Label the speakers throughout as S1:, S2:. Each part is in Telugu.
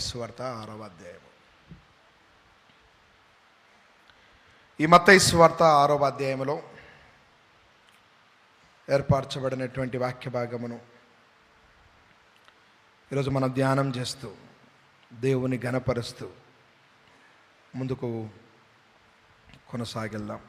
S1: సువార్త 6వ అధ్యాయము. ఈ మత్తయి సువార్త 6వ అధ్యాయంలో ఏర్పరచబడినటువంటి వాక్య భాగమును ఈరోజు మనం ధ్యానం చేస్తూ దేవుని ఘనపరుస్తూ ముందుకు కొనసాగిద్దాం.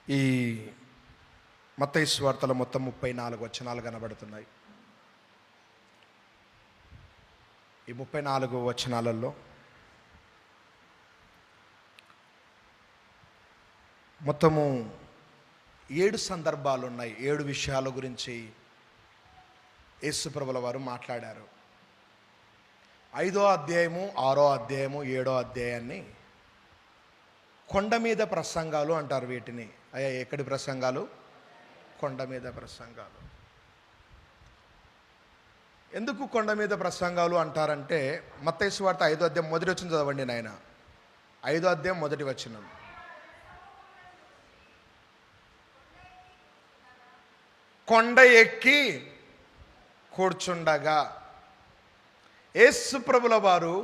S1: ఈ మత్తయి సువార్తలో మొత్తం 34 వచనాలు కనబడుతున్నాయి. ఈ 34 వచనాలలో మొత్తము 7 సందర్భాలు ఉన్నాయి. 7 విషయాల గురించి యేసుప్రభుల వారు మాట్లాడారు. 5వ అధ్యాయము, 6వ అధ్యాయము, 7వ అధ్యాయాన్ని కొండ మీద ప్రసంగాలు అంటారు. వీటిని అయ్యా ఎక్కడి ప్రసంగాలు? కొండ మీద ప్రసంగాలు. ఎందుకు కొండ మీద ప్రసంగాలు అంటారంటే, మత్తయి సువార్త 5వ అధ్యాయం మొదటి వచనం చదవండి నాయన. 5వ అధ్యాయం మొదటి వచనం. కొండ ఎక్కి కూర్చుండగా యేసు ప్రభుల వారు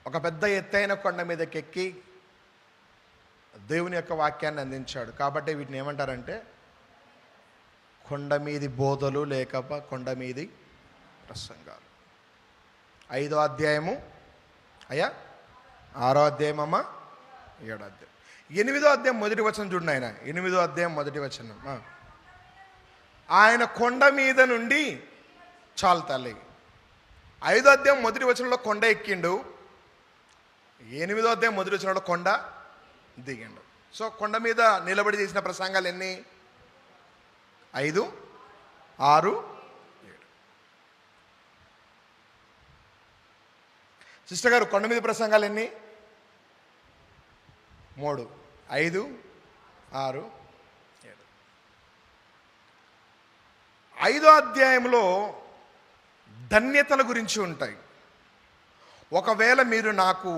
S1: ఒక పెద్ద ఎత్తైన కొండ మీదకి ఎక్కి దేవుని యొక్క వాక్యాన్ని అందించాడు. కాబట్టి వీటిని ఏమంటారంటే కొండ మీది బోధలు లేక కొండ మీది ప్రసంగాలు. 5వ అధ్యాయము అయ్యా, 6వ అధ్యాయం అమ్మ, 7వ అధ్యాయం. 8వ అధ్యాయం మొదటి వచనం చూడండి ఆయన. 8వ అధ్యాయం మొదటి వచనం. ఆయన కొండ మీద నుండి చాలు తల్లి. 5వ అధ్యాయం మొదటి వచనంలో కొండ ఎక్కిండు. 8వ అధ్యాయం మొదటి వచనంలో కొండ దిగిండు. సో కొండ మీద నిలబడి చేసిన ప్రసంగాలు ఎన్ని? 5, 6, 7. సిస్టర్ గారు, కొండ మీద ప్రసంగాలు ఎన్ని? 3, 5, 6, 7. 5వ అధ్యాయంలో ధన్యతల గురించి ఉంటాయి. ఒకవేళ మీరు నాకు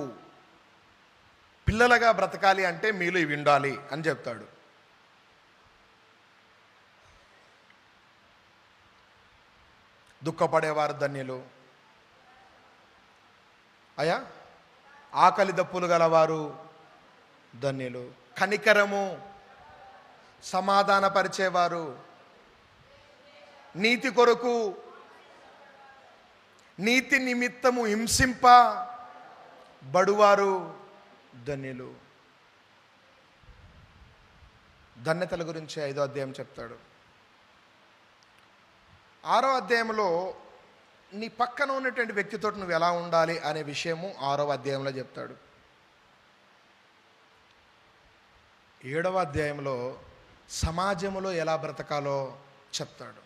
S1: పిల్లలుగా బ్రతకాలి అంటే మీలో ఇవి ఉండాలి అని చెప్తాడు. దుఃఖపడేవారు ధన్యులు అయ్యా, ఆకలి దప్పులు గలవారు ధన్యులు, కనికరము సమాధానపరిచేవారు, నీతి కొరకు నీతి నిమిత్తము హింసింప బడువారు ధన్యులు. ధన్యతల గురించి 5వ అధ్యాయం చెప్తాడు. 6వ అధ్యాయంలో నీ పక్కన ఉన్నటువంటి వ్యక్తితో నువ్వు ఎలా ఉండాలి అనే విషయము 6వ అధ్యాయంలో చెప్తాడు. 7వ అధ్యాయంలో సమాజంలో ఎలా బ్రతకాలో చెప్తాడు.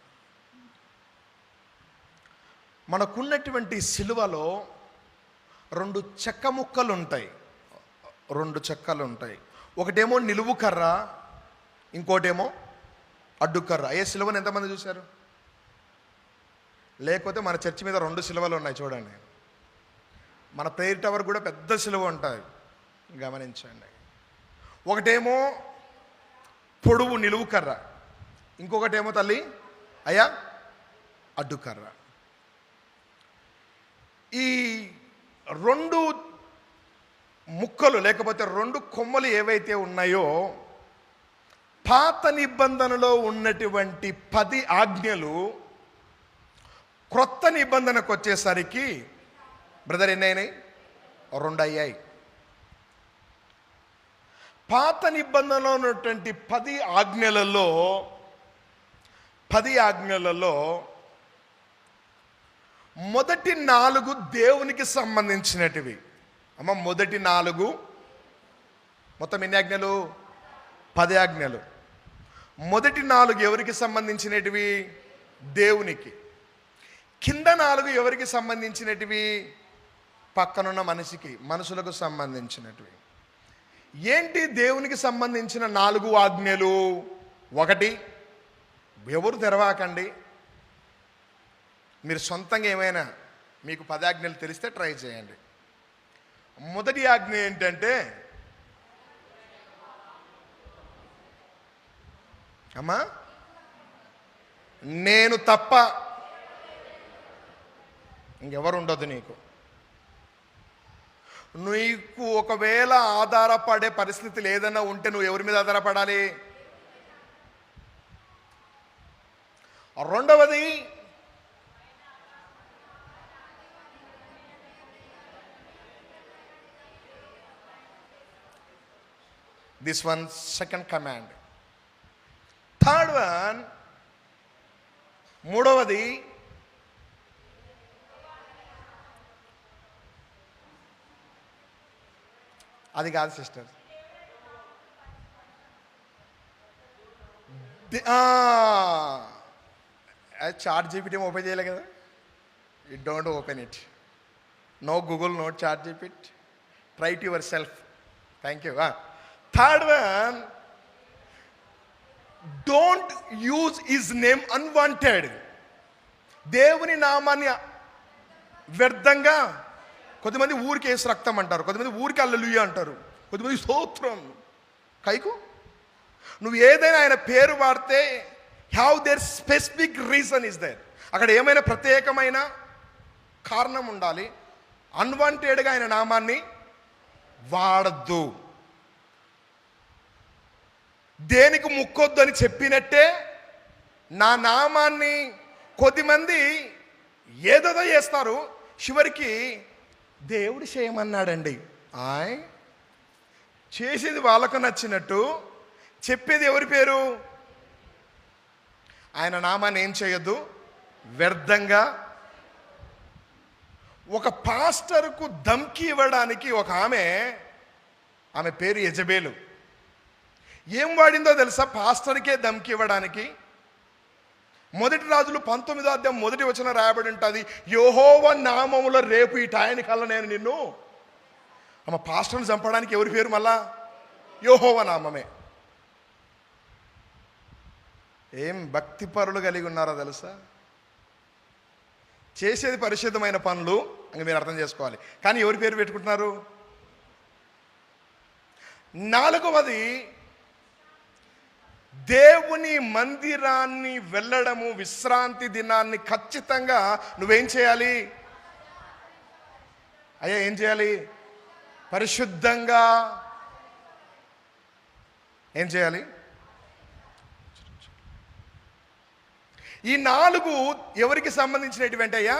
S1: మనకున్నటువంటి సిలువలో 2 చెక్క ముక్కలు ఉంటాయి. 2 చెక్కలు ఉంటాయి. ఒకటేమో నిలువు కర్ర, ఇంకోటేమో అడ్డుకర్ర. ఏ సిలువను ఎంతమంది చూశారు? లేకపోతే మన చర్చి మీద 2 సిలువలు ఉన్నాయి చూడండి. మన ప్రేయర్ టవర్ కూడా పెద్ద సిలువ ఉంటాయి, గమనించండి. ఒకటేమో పొడువు నిలువు కర్ర, ఇంకొకటేమో తల్లి అయ్యా అడ్డుకర్ర. ఈ 2 ముక్కలు లేకపోతే 2 కొమ్మలు ఏవైతే ఉన్నాయో, పాత నిబంధనలో ఉన్నటువంటి 10 ఆజ్ఞలు క్రొత్త నిబంధనకు వచ్చేసరికి బ్రదర్ ఎన్ని అయినాయి? 2 అయ్యాయి. పాత నిబంధనలో ఉన్నటువంటి 10 ఆజ్ఞలలో మొదటి 4 దేవునికి సంబంధించినటివి. అమ్మ, మొదటి 4 మొత్తం ఎన్ని ఆజ్ఞలు? 10 ఆజ్ఞలు. మొదటి 4 ఎవరికి సంబంధించినటివి? దేవునికి. కింద 4 ఎవరికి సంబంధించినటివి? పక్కనున్న మనుషులకు సంబంధించినటివి. ఏంటి దేవునికి సంబంధించిన 4 ఆజ్ఞలు? 1, ఎవరు తెరవాకండి. మీరు సొంతంగా ఏమైనా మీకు 10 ఆజ్ఞలు తెలిస్తే ట్రై చేయండి. మొదటి ఆజ్ఞ ఏంటంటే, అమ్మా, నేను తప్ప ఇంకెవరు ఉండదు నీకు. నీకు ఒకవేళ ఆధారపడే పరిస్థితులు ఏదైనా ఉంటే నువ్వు ఎవరి మీద ఆధారపడాలి? రెండవది, this one second command. Third one, మూడవది, అది కాదు సిస్టర్, చాట్ జీపీటీ ఓపెన్ చేయలే కదా, you don't open it. No Google, no ChatGPT, try to yourself. Thank you. Third one, don't use his name unwanted. దేవుని నామాన్ని వ్యర్థంగా, కొద్దిమంది ఊరికి యేసు రక్తం అంటారు, కొద్దిమంది ఊరికి హల్లెలూయా అంటారు, కొద్దిమంది స్తోత్రం. కైకు నువ్వు ఏదైనా ఆయన పేరు వాడితే have there specific reason is there. అక్కడ ఏమైనా ప్రత్యేకమైన కారణం ఉండాలి. అన్వాంటెడ్గా ఆయన నామాన్ని వాడద్దు. దేనికి ముక్కొద్దు అని చెప్పినట్టే నా నామాన్ని కొద్దిమంది ఏదో చేస్తారు, చివరికి దేవుడు చేయమన్నాడండి. చేసేది వాళ్ళకు నచ్చినట్టు, చెప్పేది ఎవరి పేరు? ఆయన నామాన్ని ఏం చేయొద్దు, వ్యర్థంగా. ఒక పాస్టర్కు ధమ్కి ఇవ్వడానికి ఒక ఆమె పేరు యెజబేలు. ఏం వాడిందో తెలుసా పాస్టర్కే ధమ్కి ఇవ్వడానికి? మొదటి రాజులు 19వ అధ్యాయం 1వ వచనం రాయబడి ఉంటుంది, యెహోవా నామములో రేపు ఈ టయానికల్లా నేను నిన్ను. పాస్టర్ని చంపడానికి ఎవరి పేరు? మళ్ళా యెహోవా నామమే. ఏం భక్తి పరులు కలిగి ఉన్నారో తెలుసా? చేసేది పరిశుద్ధమైన పనులు అని మీరు అర్థం చేసుకోవాలి, కానీ ఎవరి పేరు పెట్టుకుంటున్నారు? నాలుగవది, దేవుని మందిరాన్ని వెళ్ళడము, విశ్రాంతి దినాన్ని ఖచ్చితంగా నువ్వేం చేయాలి? అయ్యా ఏం చేయాలి? పరిశుద్ధంగా ఏం చేయాలి? ఈ 4 ఎవరికి సంబంధించినటువంటి అయ్యా?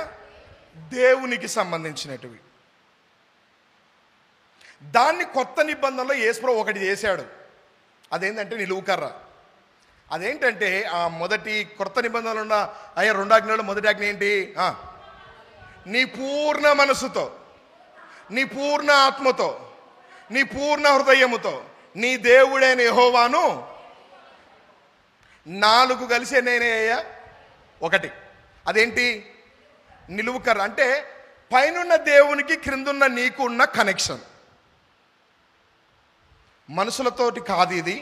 S1: దేవునికి సంబంధించినటివి. దాన్ని కొత్త నిబంధనలో యేసుప్రభువు ఒకటి చేశాడు. అదేంటంటే నిలువుకర్ర. అదేంటంటే ఆ మొదటి కొత్త నిబంధనలు ఉన్న అయ్యా 2 ఆజ్ఞలలో మొదటి ఆజ్ఞ ఏంటి? నీ పూర్ణ మనసుతో, నీ పూర్ణ ఆత్మతో, నీ పూర్ణ హృదయముతో నీ దేవుడైన యెహోవాను. 4 కలిసే నేనే అయ్యా ఒకటి. అదేంటి? నిలువుకర్ర. అంటే పైనున్న దేవునికి క్రిందున్న నీకు ఉన్న కనెక్షన్. మనుషులతోటి కాదు ఇది,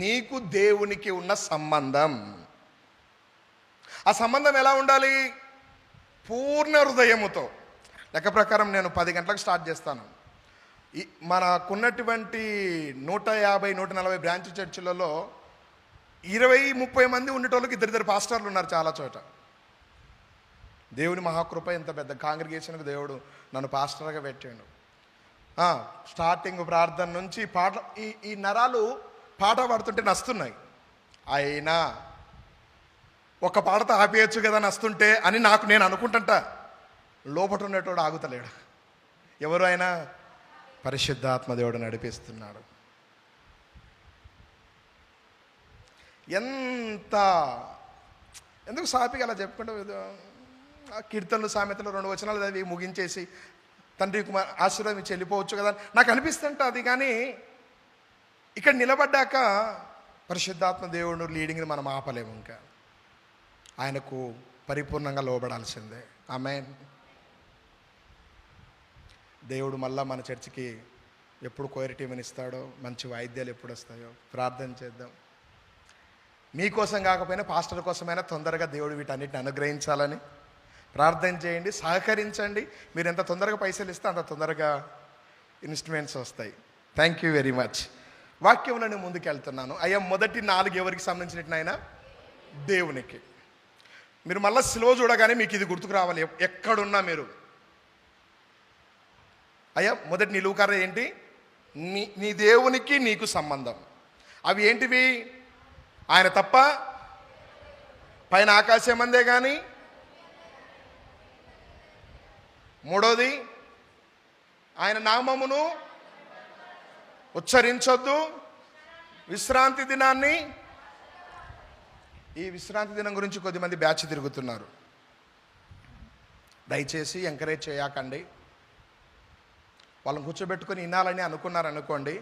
S1: నీకు దేవునికి ఉన్న సంబంధం. ఆ సంబంధం ఎలా ఉండాలి? పూర్ణ హృదయముతో. లెక్క ప్రకారం నేను 10 గంటలకు స్టార్ట్ చేస్తాను. మనకున్నటువంటి 150-140 బ్రాంచ్ చర్చిలలో 20-30 మంది ఉండేటోళ్ళకి ఇద్దరు పాస్టర్లు ఉన్నారు చాలా చోట. దేవుని మహాకృప, ఎంత పెద్ద కాంగ్రిగేషన్కి దేవుడు నన్ను పాస్టర్గా పెట్టాడు. స్టార్టింగ్ ప్రార్థన నుంచి పాట, ఈ నరాలు పాట పాడుతుంటే నస్తున్నాయి. అయినా ఒక పాటతో ఆపేయచ్చు కదా నస్తుంటే అని నేను అనుకుంటుంటా. లోపట ఉండేటోడు ఆగుతలేడు. ఎవరు అయినా పరిశుద్ధాత్మ దేవుడు నడిపిస్తున్నాడు. ఎందుకు సాపిగా అలా చెప్పుకుంటూ కీర్తనలు సామెతలు 2 వచనాలు చదివి ముగించేసి తండ్రి కుమార్ ఆశీర్వాదం వెళ్ళిపోవచ్చు కదా నాకు అనిపిస్తుంట అది. కానీ ఇక్కడ నిలబడ్డాక పరిశుద్ధాత్మ దేవుడు లీడింగ్ని మనం ఆపలేము. ఇంకా ఆయనకు పరిపూర్ణంగా లోబడాల్సిందే. ఆమేన్. దేవుడు మళ్ళా మన చర్చికి ఎప్పుడు కోయర్ టీమని ఇస్తాడో, మంచి వాయిద్యాలు ఎప్పుడు వస్తాయో ప్రార్థన చేద్దాం. మీకోసం కాకపోయినా పాస్టర్ కోసమైనా తొందరగా దేవుడు వీటన్నిటిని అనుగ్రహించాలని ప్రార్థన చేయండి. సహకరించండి. మీరు ఎంత తొందరగా పైసలు ఇస్తే అంత తొందరగా ఇన్స్ట్రుమెంట్స్ వస్తాయి. Thank you very much. వాక్యంలో నేను ముందుకు వెళ్తున్నాను. అయ్యా, మొదటి 4 ఎవరికి సంబంధించినట్టు నాయన? దేవునికి. మీరు మళ్ళీ సిలువ చూడగానే మీకు ఇది గుర్తుకు రావాలి ఎక్కడున్నా మీరు. అయ్యా, మొదటి నిలువుకర్ర ఏంటి? నీ దేవునికి నీకు సంబంధం. అవి ఏంటివి? ఆయన తప్ప పైన ఆకాశం అందే కానీ. మూడోది, ఆయన నామమును ఉచ్చరించొద్దు. విశ్రాంతి దినాన్ని, ఈ విశ్రాంతి దినం గురించి కొద్దిమంది బ్యాచ్ తిరుగుతున్నారు. దయచేసి ఎంకరేజ్ చేయకండి. వాళ్ళని కూర్చోబెట్టుకొని వినాలని అనుకున్నారనుకోండి,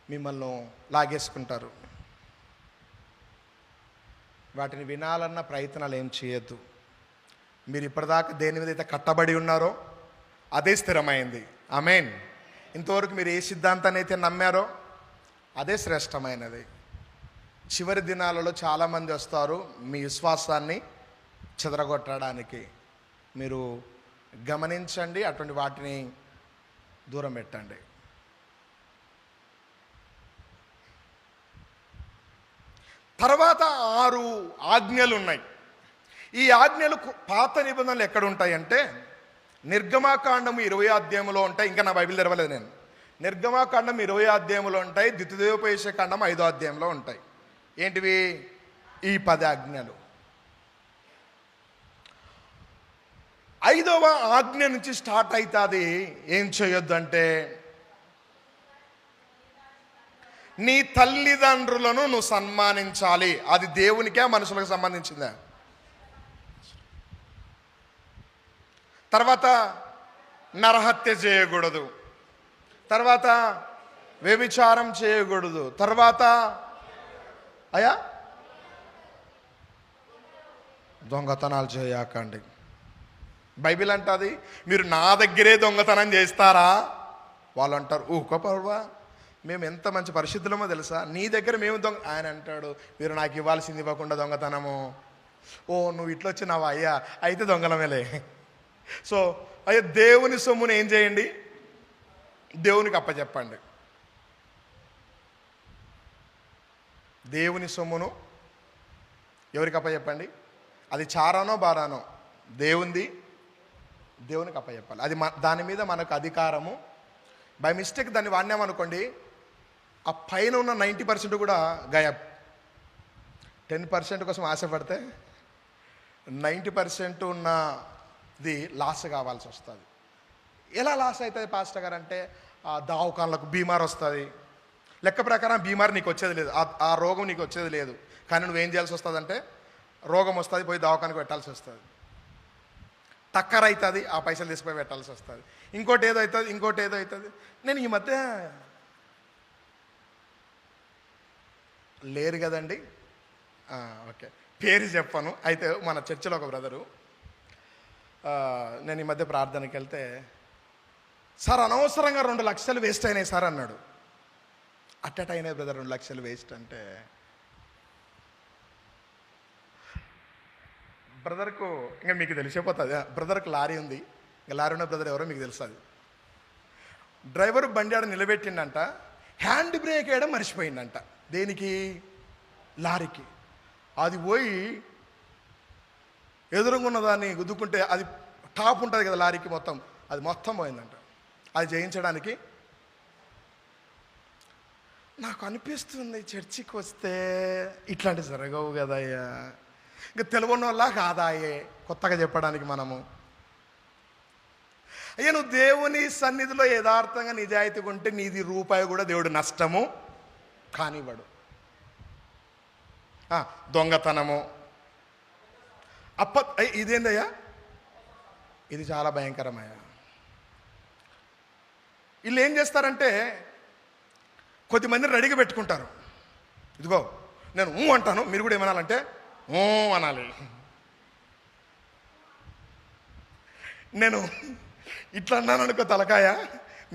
S1: మిమ్మల్ని లాగేసుకుంటారు. వాటిని వినాలన్న ప్రయత్నాలు ఏం చేయొద్దు. మీరు ఇప్పటిదాకా దేని మీద అయితే కట్టబడి ఉన్నారో అదే స్థిరమైంది. ఆమేన్. ఇంతవరకు మీరు ఏ సిద్ధాంతాన్ని అయితే నమ్మారో అదే శ్రేష్టమైనది. చివరి దినాలలో చాలామంది వస్తారు మీ విశ్వాసాన్ని చెదరగొట్టడానికి. మీరు గమనించండి, అటువంటి వాటిని దూరం పెట్టండి. తర్వాత 6 ఆజ్ఞలు ఉన్నాయి. ఈ ఆజ్ఞలు పాత నిబంధనలు ఎక్కడ ఉంటాయంటే నిర్గమాకాండం 20వ అధ్యాయంలో ఉంటాయి. ఇంకా నా బైబిల్ తెరవలేదు నేను. నిర్గమాకాండం 20వ అధ్యాయంలో ఉంటాయి. ద్వితీయోపదేశకాండం 5వ అధ్యాయంలో ఉంటాయి. ఏంటివి? ఈ 10 ఆజ్ఞలు. 5వ ఆజ్ఞ నుంచి స్టార్ట్ అవుతుంది. ఏం చేయొద్దంటే, నీ తల్లిదండ్రులను నువ్వు సన్మానించాలి. అది దేవునికే మనుషులకు సంబంధించిందా? తర్వాత నరహత్య చేయకూడదు. తర్వాత వ్యభిచారం చేయకూడదు. తర్వాత అయ్యా దొంగతనాలు చేయకండి. బైబిల్ అంటుంది, మీరు నా దగ్గరే దొంగతనం చేస్తారా? వాళ్ళు అంటారు, ఊకోపర్వా, మేము ఎంత మంచి పరిశుద్ధులమో తెలుసా, నీ దగ్గర మేము ఆయన అంటాడు, మీరు నాకు ఇవ్వాల్సింది ఇవ్వకుండా దొంగతనము. ఓ, నువ్వు ఇట్లా వచ్చినావా? అయ్యా, అయితే దొంగలమేలే. సో అయ్యా, దేవుని సొమ్మును ఏం చేయండి? దేవునికి అప్పచెప్పండి. దేవుని సొమ్మును ఎవరికి అప్పచెప్పండి? అది చారానో బారానో దేవునికి అప్పచెప్పాలి. అది దాని మీద మనకు అధికారము. బై మిస్టేక్ దాన్ని వాడినామనుకోండి, ఆ పైన ఉన్న 90% కూడా గాయబ్. 10% కోసం ఆశపడితే 90% ఉన్నది లాస్ కావాల్సి వస్తుంది. ఎలా లాస్ అవుతుంది పాస్టర్ గారు అంటే, ఆ దావకాన్లకు బీమార్ వస్తుంది. లెక్క ప్రకారం బీమార్ నీకు వచ్చేది లేదు, ఆ రోగం నీకు వచ్చేది లేదు. కానీ నువ్వేం చేయాల్సి వస్తుందంటే, రోగం వస్తుంది, పోయి దవాఖానకు పెట్టాల్సి వస్తుంది. టక్కర్ అవుతుంది, ఆ పైసలు తీసుకుపోయి పెట్టాల్సి వస్తుంది. ఇంకోటి ఏదో అవుతుంది. నేను ఈ మధ్య లేరు కదండి, ఓకే, పేరు చెప్పాను. అయితే మన చర్చిలో ఒక బ్రదరు, నేను ఈ మధ్య ప్రార్థనకి వెళ్తే, సార్ అనవసరంగా 2 లక్షలు వేస్ట్ అయినాయి సార్ అన్నాడు. అట్టట అయినాయి బ్రదర్ 2 లక్షలు వేస్ట్ అంటే. బ్రదర్కు ఇంకా మీకు తెలిసిపోతుంది, బ్రదర్కు లారీ ఉంది. ఇంకా లారీ ఉన్న బ్రదర్ ఎవరో మీకు తెలుస్తుంది. డ్రైవర్ బండి ఆడ నిలబెట్టిండంట, హ్యాండ్ బ్రేక్ వేయడం మర్చిపోయిందంట. దేనికి? లారీకి. అది పోయి ఎదురుగున్న దాన్ని గుద్దుకుంటే, అది టాప్ ఉంటుంది కదా లారీకి, అది మొత్తం పోయిందంట. అది చేయించడానికి నాకు అనిపిస్తుంది, చర్చికి వస్తే ఇట్లాంటి జరగవు కదయ్యా. ఇంకా తెలియని వల్ల కాదాయే కొత్తగా చెప్పడానికి మనము. అయ్యా, నువ్వు దేవుని సన్నిధిలో యథార్థంగా నిజాయితీగా ఉంటే నీది రూపాయి కూడా దేవుడు నష్టము కానివ్వడు. దొంగతనము, ఇదేందయ్యా, ఇది చాలా భయంకరమయ్యా. వీళ్ళు ఏం చేస్తారంటే, కొద్దిమందిని రెడీగా పెట్టుకుంటారు. ఇదిగో నేను అంటాను, మీరు కూడా ఏమనాలంటే అనాలి. నేను ఇట్లా అన్నాను అనుకో తలకాయ,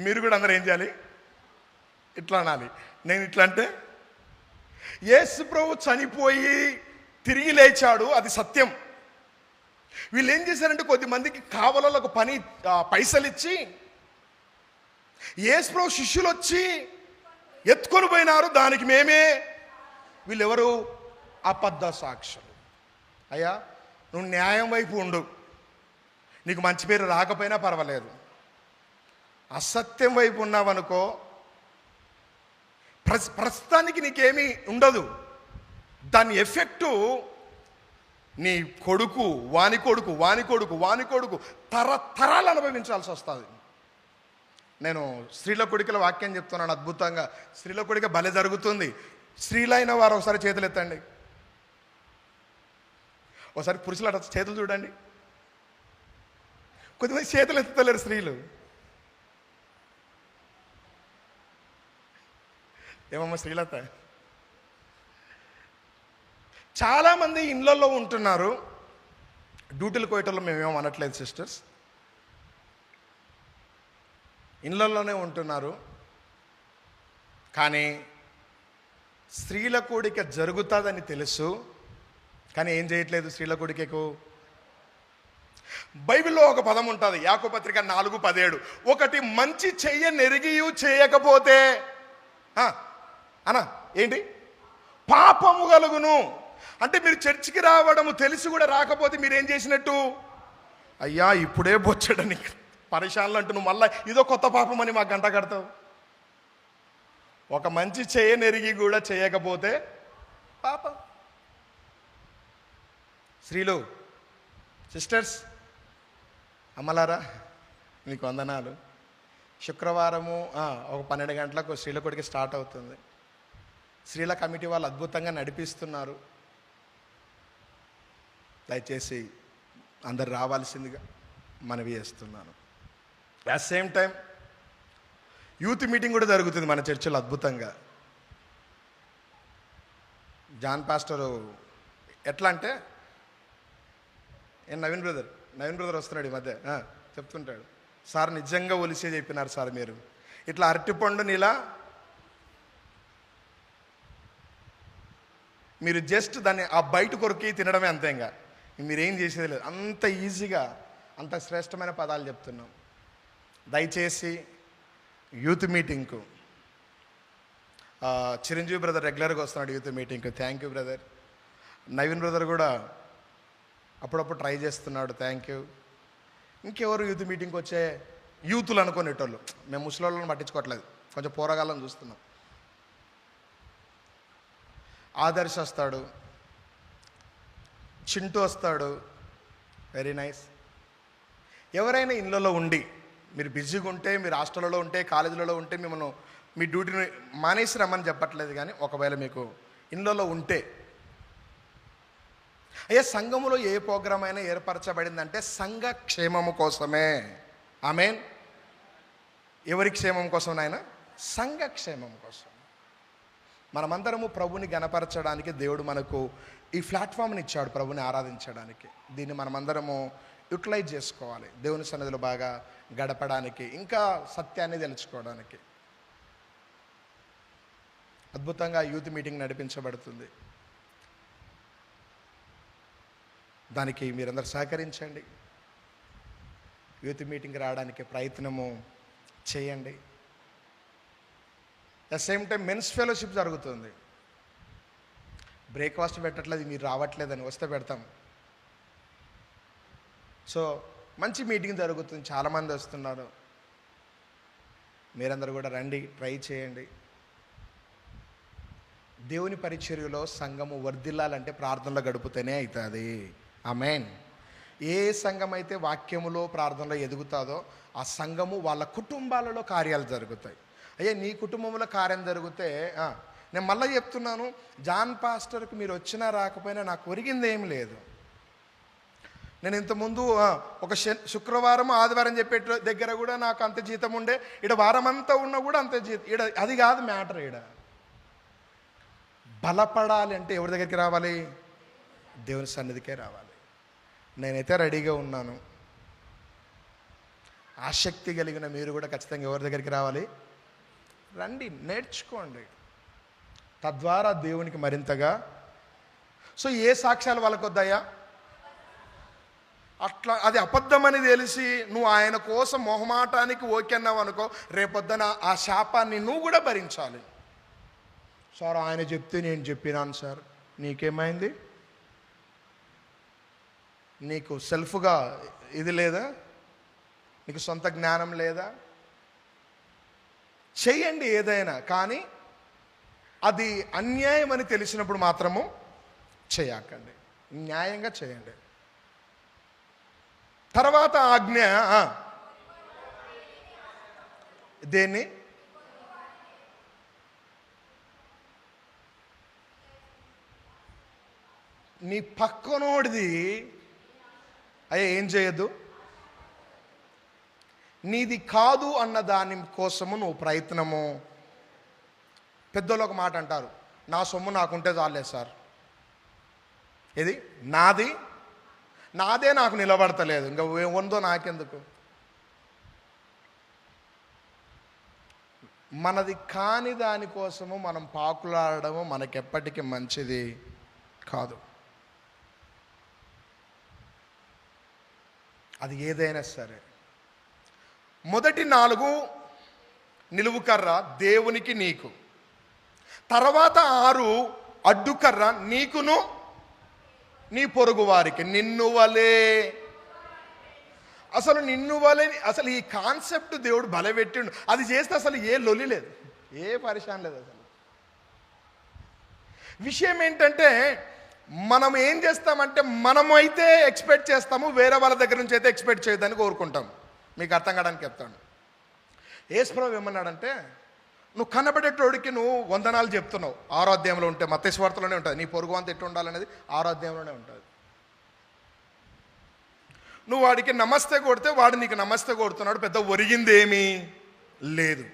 S1: మీరు కూడా అందరూ ఏం చేయాలి? ఇట్లా అనాలి. నేను ఇట్లా అంటే, యేసు ప్రభు చనిపోయి తిరిగి లేచాడు, అది సత్యం. వీళ్ళు ఏం చేశారంటే, కొద్దిమందికి కావలకు పైసలు ఇచ్చి యేసుప్రభు శిష్యులు వచ్చి ఎత్తుకొని పోయినారు, దానికి మేమే. వీళ్ళెవరు? అబద్ధ సాక్షులు. అయ్యా, నువ్వు న్యాయం వైపు ఉండు, నీకు మంచి పేరు రాకపోయినా పర్వాలేదు. అసత్యం వైపు ఉన్నావనుకో, ప్రస్తుతానికి నీకేమీ ఉండదు, దాని ఎఫెక్టు నీ కొడుకు, వాని కొడుకు, వాని కొడుకు, వాని కొడుకు తరతరాలు అనుభవించాల్సి వస్తుంది. నేను స్త్రీల కొడుకుల వాక్యం చెప్తున్నాను అద్భుతంగా. స్త్రీల కొడుక భలే జరుగుతుంది. స్త్రీలైన వారు ఒకసారి చేతులు ఎత్తండి, ఒకసారి పురుషులు అట్లా చేతులు చూడండి. కొద్దిమంది చేతులు ఎత్తుతలేరు స్త్రీలు. ఏమమ్మా శ్రీలత? చాలామంది ఇళ్ళల్లో ఉంటున్నారు, డ్యూటీలు కోయటంలో మేమేమో అనట్లేదు సిస్టర్స్, ఇళ్ళల్లోనే ఉంటున్నారు. కానీ స్త్రీల కూడిక జరుగుతుందని తెలుసు, కానీ ఏం చేయట్లేదు స్త్రీల కూడికకు. బైబిల్లో ఒక పదం ఉంటుంది, యాకోబు పత్రిక 4:17. ఒకటి మంచి చెయ్యనెరిగియు చేయకపోతే అనా ఏంటి? పాపము కలుగును. అంటే మీరు చర్చికి రావడము తెలిసి కూడా రాకపోతే మీరేం చేసినట్టు? అయ్యా ఇప్పుడే బొచ్చడని పరిశానలు అంటూ నువ్వు మళ్ళీ ఇదో కొత్త పాపం అని మాకు గంట కడతావు. ఒక మంచి చేయనెరిగి కూడా చేయకపోతే పాపం. స్త్రీలు, సిస్టర్స్, అమ్మలారా మీకు వందనాలు. శుక్రవారము ఒక 12 గంటలకు స్త్రీల కొడికి స్టార్ట్ అవుతుంది. స్త్రీల కమిటీ వాళ్ళు అద్భుతంగా నడిపిస్తున్నారు. దయచేసి అందరు రావాల్సిందిగా మనవి చేస్తున్నాను. At same time youth meeting కూడా జరుగుతుంది మన చర్చిలో అద్భుతంగా. జాన్ పాస్టరు ఎట్లా అంటే, నవీన్ బ్రదర్ వస్తున్నాడు ఈ మధ్య, చెప్తుంటాడు, సార్ నిజంగా ఒలిసే చెప్పినారు సార్, మీరు ఇట్లా అరటిపండు నీలా మీరు జస్ట్ దాన్ని ఆ బయట కొరికి తినడమే, అంతే, ఇంకా మీరేం చేసేది లేదు. అంత ఈజీగా అంత శ్రేష్టమైన పదాలు చెప్తున్నాం. దయచేసి యూత్ మీటింగ్కు చిరంజీవి బ్రదర్ రెగ్యులర్గా వస్తున్నాడు యూత్ మీటింగ్కు. Thank you brother. Naveen brother కూడా అప్పుడప్పుడు ట్రై చేస్తున్నాడు. Thank you. ఇంకెవరు యూత్ మీటింగ్కి వచ్చే యూతులు అనుకునేటోళ్ళు, మేము ముసలోళ్ళని పట్టించుకోవట్లేదు, కొంచెం పోరగాళ్ళని చూస్తున్నాం. ఆదర్శ్ వస్తాడు, చింటూ వస్తాడు, వెరీ నైస్. ఎవరైనా ఇళ్ళలో ఉండి మీరు బిజీగా ఉంటే, మీరు హాస్టల్లో ఉంటే, కాలేజీలలో ఉంటే, మిమ్మల్ని మీ డ్యూటీని మానేసి రమ్మని చెప్పట్లేదు, కానీ ఒకవేళ మీకు ఇళ్ళలో ఉంటే, అయ్యా సంఘములో ఏ ప్రోగ్రాం అయినా ఏర్పరచబడిందంటే సంఘ క్షేమము కోసమే. ఆమేన్. ఎవరి క్షేమం కోసం నాయన? సంఘ క్షేమం కోసం. మనమందరము ప్రభుని గణపరచడానికి దేవుడు మనకు ఈ ప్లాట్ఫామ్ని ఇచ్చాడు, ప్రభుని ఆరాధించడానికి. దీన్ని మనమందరము యూటిలైజ్ చేసుకోవాలి, దేవుని సన్నిధిలో బాగా గడపడానికి, ఇంకా సత్యాన్ని తెలుసుకోవడానికి. అద్భుతంగా యూత్ మీటింగ్ నడిపించబడుతుంది. దానికి మీరందరూ సహకరించండి. యూత్ మీటింగ్ రావడానికి ప్రయత్నము చేయండి. At same time men's fellowship జరుగుతుంది. బ్రేక్ఫాస్ట్ పెట్టట్లేదు, మీరు రావట్లేదని, వస్తే పెడతాం. సో మంచి మీటింగ్ జరుగుతుంది, చాలామంది వస్తున్నారు. మీరందరూ కూడా రండి, ట్రై చేయండి. దేవుని పరిచర్యలో సంఘము వర్ధిల్లాలంటే ప్రార్థనలో గడుపుతూనే అవుతుంది. ఆమేన్. ఏ సంఘం అయితే వాక్యములో ప్రార్థనలో ఎదుగుతుందో ఆ సంఘము వాళ్ళ కుటుంబాలలో కార్యాలు జరుగుతాయి. అయ్యే నీ కుటుంబంలో కార్యం జరిగితే, నేను మళ్ళీ చెప్తున్నాను, జాన్ పాస్టర్కి మీరు వచ్చినా రాకపోయినా నాకు ఒరిగింది ఏం లేదు. నేను ఇంతకుముందు ఒక శుక్రవారం ఆదివారం చెప్పే దగ్గర కూడా నాకు అంత జీతం ఉండే, ఇక్కడ వారం అంతా ఉన్నా కూడా అంత జీతం. ఇక్కడ అది కాదు మ్యాటర్. ఇక్కడ బలపడాలి అంటే ఎవరి దగ్గరికి రావాలి? దేవుని సన్నిధికే రావాలి. నేనైతే రెడీగా ఉన్నాను. ఆసక్తి కలిగిన మీరు కూడా ఖచ్చితంగా ఎవరి దగ్గరికి రావాలి? రండి, నేర్చుకోండి. తద్వారా దేవునికి మరింతగా. సో ఏ సాక్ష్యాలు వాళ్ళకు వద్దాయా? అట్లా అది అబద్ధమని తెలిసి నువ్వు ఆయన కోసం మొహమాటానికి ఓకే అన్నావు అనుకో, రేపొద్దున ఆ శాపాన్ని నువ్వు కూడా భరించాలి. సార్ ఆయన చెప్తే నేను చెప్పినాను సార్, నీకేమైంది? నీకు సెల్ఫ్గా ఇది లేదా? నీకు సొంత జ్ఞానం లేదా? చెయ్యండి ఏదైనా, కానీ అది అన్యాయం అని తెలిసినప్పుడు మాత్రము చేయకండి, న్యాయంగా చేయండి. తర్వాత ఆజ్ఞ దేన్ని? నీ పక్కనోడిది అయ్యా ఏం చేయొద్దు, నీది కాదు అన్న దాని కోసము నువ్వు ప్రయత్నము. పెద్దోళ్ళు ఒక మాట అంటారు, నా సొమ్ము నాకుంటే చాలే సార్. ఇది నాదే నాకు నిలబడతలేదు, ఇంకా ఉందో నాకెందుకు? మనది కాని దానికోసము మనం పాకులాడము మనకెప్పటికీ మంచిది కాదు. అది ఏదైనా సరే. మొదటి 4 నిలువుకర్ర దేవునికి నీకు, తర్వాత 6 అడ్డుకర్ర నీకును నీ పొరుగు వారికి. నిన్ను వలే, అసలు నిన్ను వలే, అసలు ఈ కాన్సెప్ట్ దేవుడు బలపెట్టిండు. అది చేస్తే అసలు ఏ లొల్లి లేదు, ఏ పరిశాన్ లేదు. అసలు విషయం ఏంటంటే మనం ఏం చేస్తామంటే మనమైతే ఎక్స్పెక్ట్ చేస్తాము, వేరే వాళ్ళ దగ్గర నుంచి అయితే ఎక్స్పెక్ట్ చేయొద్దని కోరుకుంటాం. మీకు అర్థం కావడానికి చెప్తాను. యేసుప్రభువు ఏమన్నాడంటే, నువ్వు కనబడేటోడికి నువ్వు వందనాలు చెప్తున్నావు. 6వ అధ్యాయంలో ఉంటే, మత్తయి సువార్తలోనే ఉంటుంది. నీ పొరుగు అంత ఎట్టు ఉండాలనేది 6వ అధ్యాయంలోనే ఉంటుంది. నువ్వు వాడికి నమస్తే కొడితే వాడు నీకు నమస్తే కొడుతున్నాడు, పెద్ద ఒరిగిందేమీ లేదు.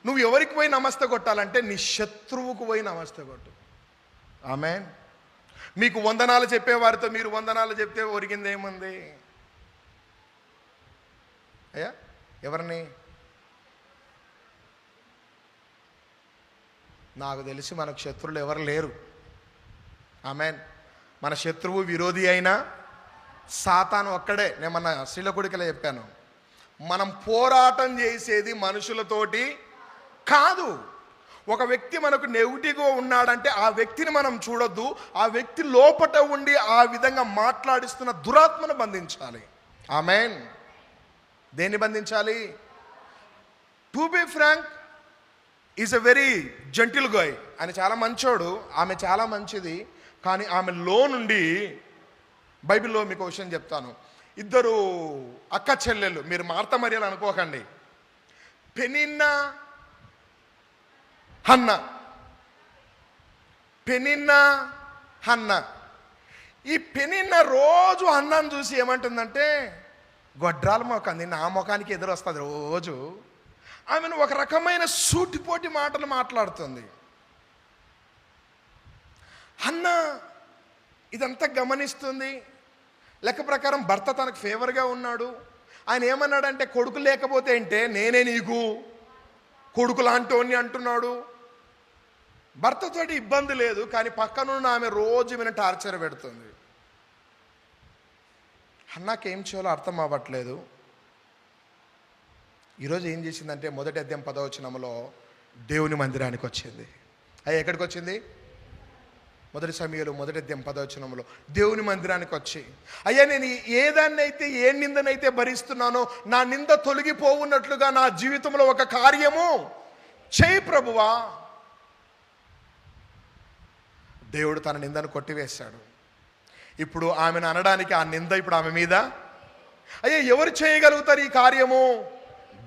S1: నువ్వు ఎవరికి పోయి నమస్తే కొట్టాలంటే నీ శత్రువుకు పోయి నమస్తే కొట్టు. ఆమేన్. మీకు వందనాలు చెప్పేవారితో మీరు వందనాలు చెప్తే ఒరిగిందేముంది? అయ్యా ఎవరిని? నాకు తెలిసి మనకు శత్రువులు ఎవరు లేరు. ఆమేన్. మన శత్రువు విరోధి అయినా సాతాను ఒక్కడే. నేను మన శ్రీలకుడికలో చెప్పాను, మనం పోరాటం చేసేది మనుషులతోటి కాదు. ఒక వ్యక్తి మనకు నెగిటివ్గా ఉన్నాడంటే ఆ వ్యక్తిని మనం చూడొద్దు, ఆ వ్యక్తి లోపట ఉండి ఆ విధంగా మాట్లాడిస్తున్న దురాత్మను బంధించాలి. ఆమేన్. దేన్ని బంధించాలి? To be frank is a very gentle guy. ఆయన చాలా మంచోడు, ఆమె చాలా మంచిది. కానీ ఆమె లో నుండి, బైబిల్లో మీకు విషయం చెప్తాను, 2 అక్క చెల్లెళ్ళు, మీరు మార్త మరియలు అనుకోకండి, పెనిన్నా హన్న. ఈ పెనిన్న రోజు హన్నాను చూసి ఏమంటుందంటే, గొడ్రాల మొఖం నా ముఖానికి ఎదురు వస్తుంది రోజు. ఆమెను ఒక రకమైన సూటిపోటి మాటలు మాట్లాడుతుంది. హన్న ఇదంతా గమనిస్తుంది. లెక్క ప్రకారం భర్త తనకు ఫేవర్గా ఉన్నాడు. ఆయన ఏమన్నాడంటే, కొడుకు లేకపోతే ఏంటే, నేనే నీకు కొడుకు లాంటోని అంటున్నాడు. భర్తతోటి ఇబ్బంది లేదు, కానీ పక్కనున్న ఆమె రోజు విన టార్చర్ పెడుతుంది. హన్నాకేం చేయాలో అర్థం అవ్వట్లేదు. ఈరోజు ఏం చేసిందంటే, మొదటి అధ్యాయం 10వ వచనంలో దేవుని మందిరానికి వచ్చింది. అయ్యా ఎక్కడికి వచ్చింది? మొదటి సమయంలో మొదటి అధ్యాయం 10వ వచనంలో దేవుని మందిరానికి వచ్చి, అయ్యా నేను ఏదాన్నైతే ఏ నిందనైతే భరిస్తున్నానో నా నింద తొలగిపోవున్నట్లుగా నా జీవితంలో ఒక కార్యము చేయి ప్రభువా. దేవుడు తన నిందను కొట్టివేశాడు. ఇప్పుడు ఆమెను అనడానికి ఆ నింద ఇప్పుడు ఆమె మీద. అయ్యా ఎవరు చేయగలుగుతారు ఈ కార్యము?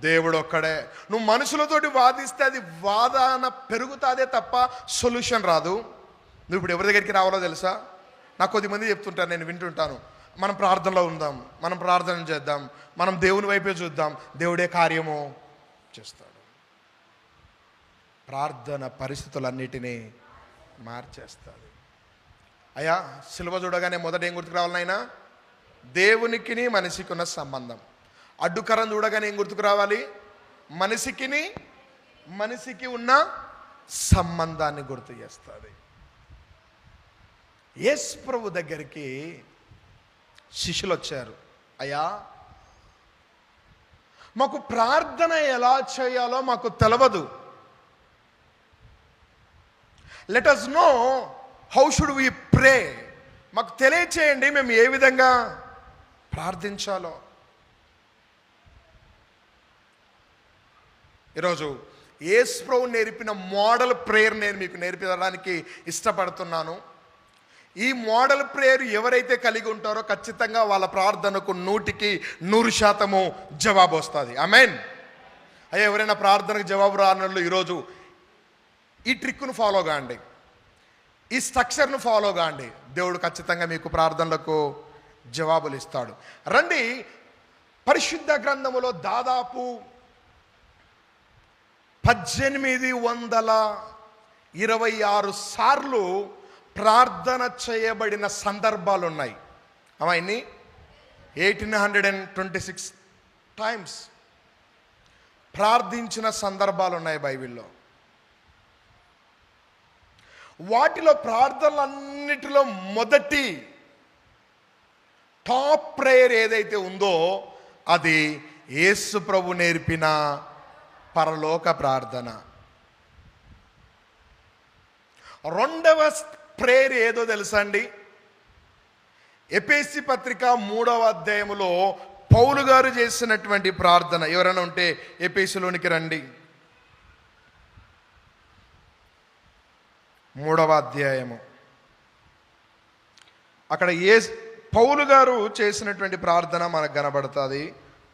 S1: దేవుడు ఒక్కడే. నువ్వు మనుషులతోటి వాదిస్తే అది వాదన పెరుగుతాదే తప్ప సొల్యూషన్ రాదు. నువ్వు ఇప్పుడు ఎవరి దగ్గరికి రావాలో తెలుసా? నాకు కొద్దిమంది చెప్తుంటారు, నేను వింటుంటాను, మనం ప్రార్థనలో ఉందాం, మనం ప్రార్థన చేద్దాం, మనం దేవుని వైపే చూద్దాం, దేవుడే కార్యము చేస్తాడు. ప్రార్థన పరిస్థితులన్నిటినీ మార్చేస్తుంది. అయ్యా సిలువ చూడగానే మొదట ఏం గుర్తుకు రావాలనైనా? దేవునికిని మనిషికి ఉన్న సంబంధం. అడ్డుకరం చూడగానే ఏం గుర్తుకు రావాలి? మనిషికి ఉన్న సంబంధాన్ని గుర్తు చేస్తుంది. యేసు ప్రభు దగ్గరికి శిష్యులు వచ్చారు, అయ్యా మాకు ప్రార్థన ఎలా చేయాలో మాకు తెలియదు. Let us know how should we pray. మాకు తెలియచేయండి మేము ఏ విధంగా ప్రార్థించాలో. ఈరోజు యేసు ప్రభువు నేర్పిన మోడల్ ప్రేయర్ నేను మీకు నేర్పించడానికి ఇష్టపడుతున్నాను. ఈ మోడల్ ప్రేయర్ ఎవరైతే కలిగి ఉంటారో ఖచ్చితంగా వాళ్ళ ప్రార్థనకు 100% జవాబు వస్తుంది. ఆమేన్. అయ్యా ఎవరైనా ప్రార్థనకు జవాబు రానట్లు ఈరోజు ఈ ట్రిక్ను ఫాలో కాండి, ఈ స్ట్రక్చర్ను ఫాలో కాండి. దేవుడు ఖచ్చితంగా మీకు ప్రార్థనలకు జవాబులు ఇస్తాడు. రండి, పరిశుద్ధ గ్రంథములో దాదాపు 1826 సార్లు ప్రార్థన చేయబడిన సందర్భాలు ఉన్నాయి. అవన్నీ 1826 టైమ్స్ ప్రార్థించిన సందర్భాలు ఉన్నాయి బైబిల్లో. వాటిలో ప్రార్థనలన్నిటిలో మొదటి టాప్ ప్రేయర్ ఏదైతే ఉందో అది యేసు ప్రభు నేర్పిన పరలోక ప్రార్థన. రెండవ ప్రేయర్ ఏదో తెలుసా అండి? ఎఫెసీ పత్రిక 3వ అధ్యాయములో పౌలు గారు చేసినటువంటి ప్రార్థన. ఎవరైనా ఉంటే ఎఫెసీలోనికి రండి. 3వ అధ్యాయము. అక్కడ పౌలు గారు చేసినటువంటి ప్రార్థన మనకు కనబడుతుంది.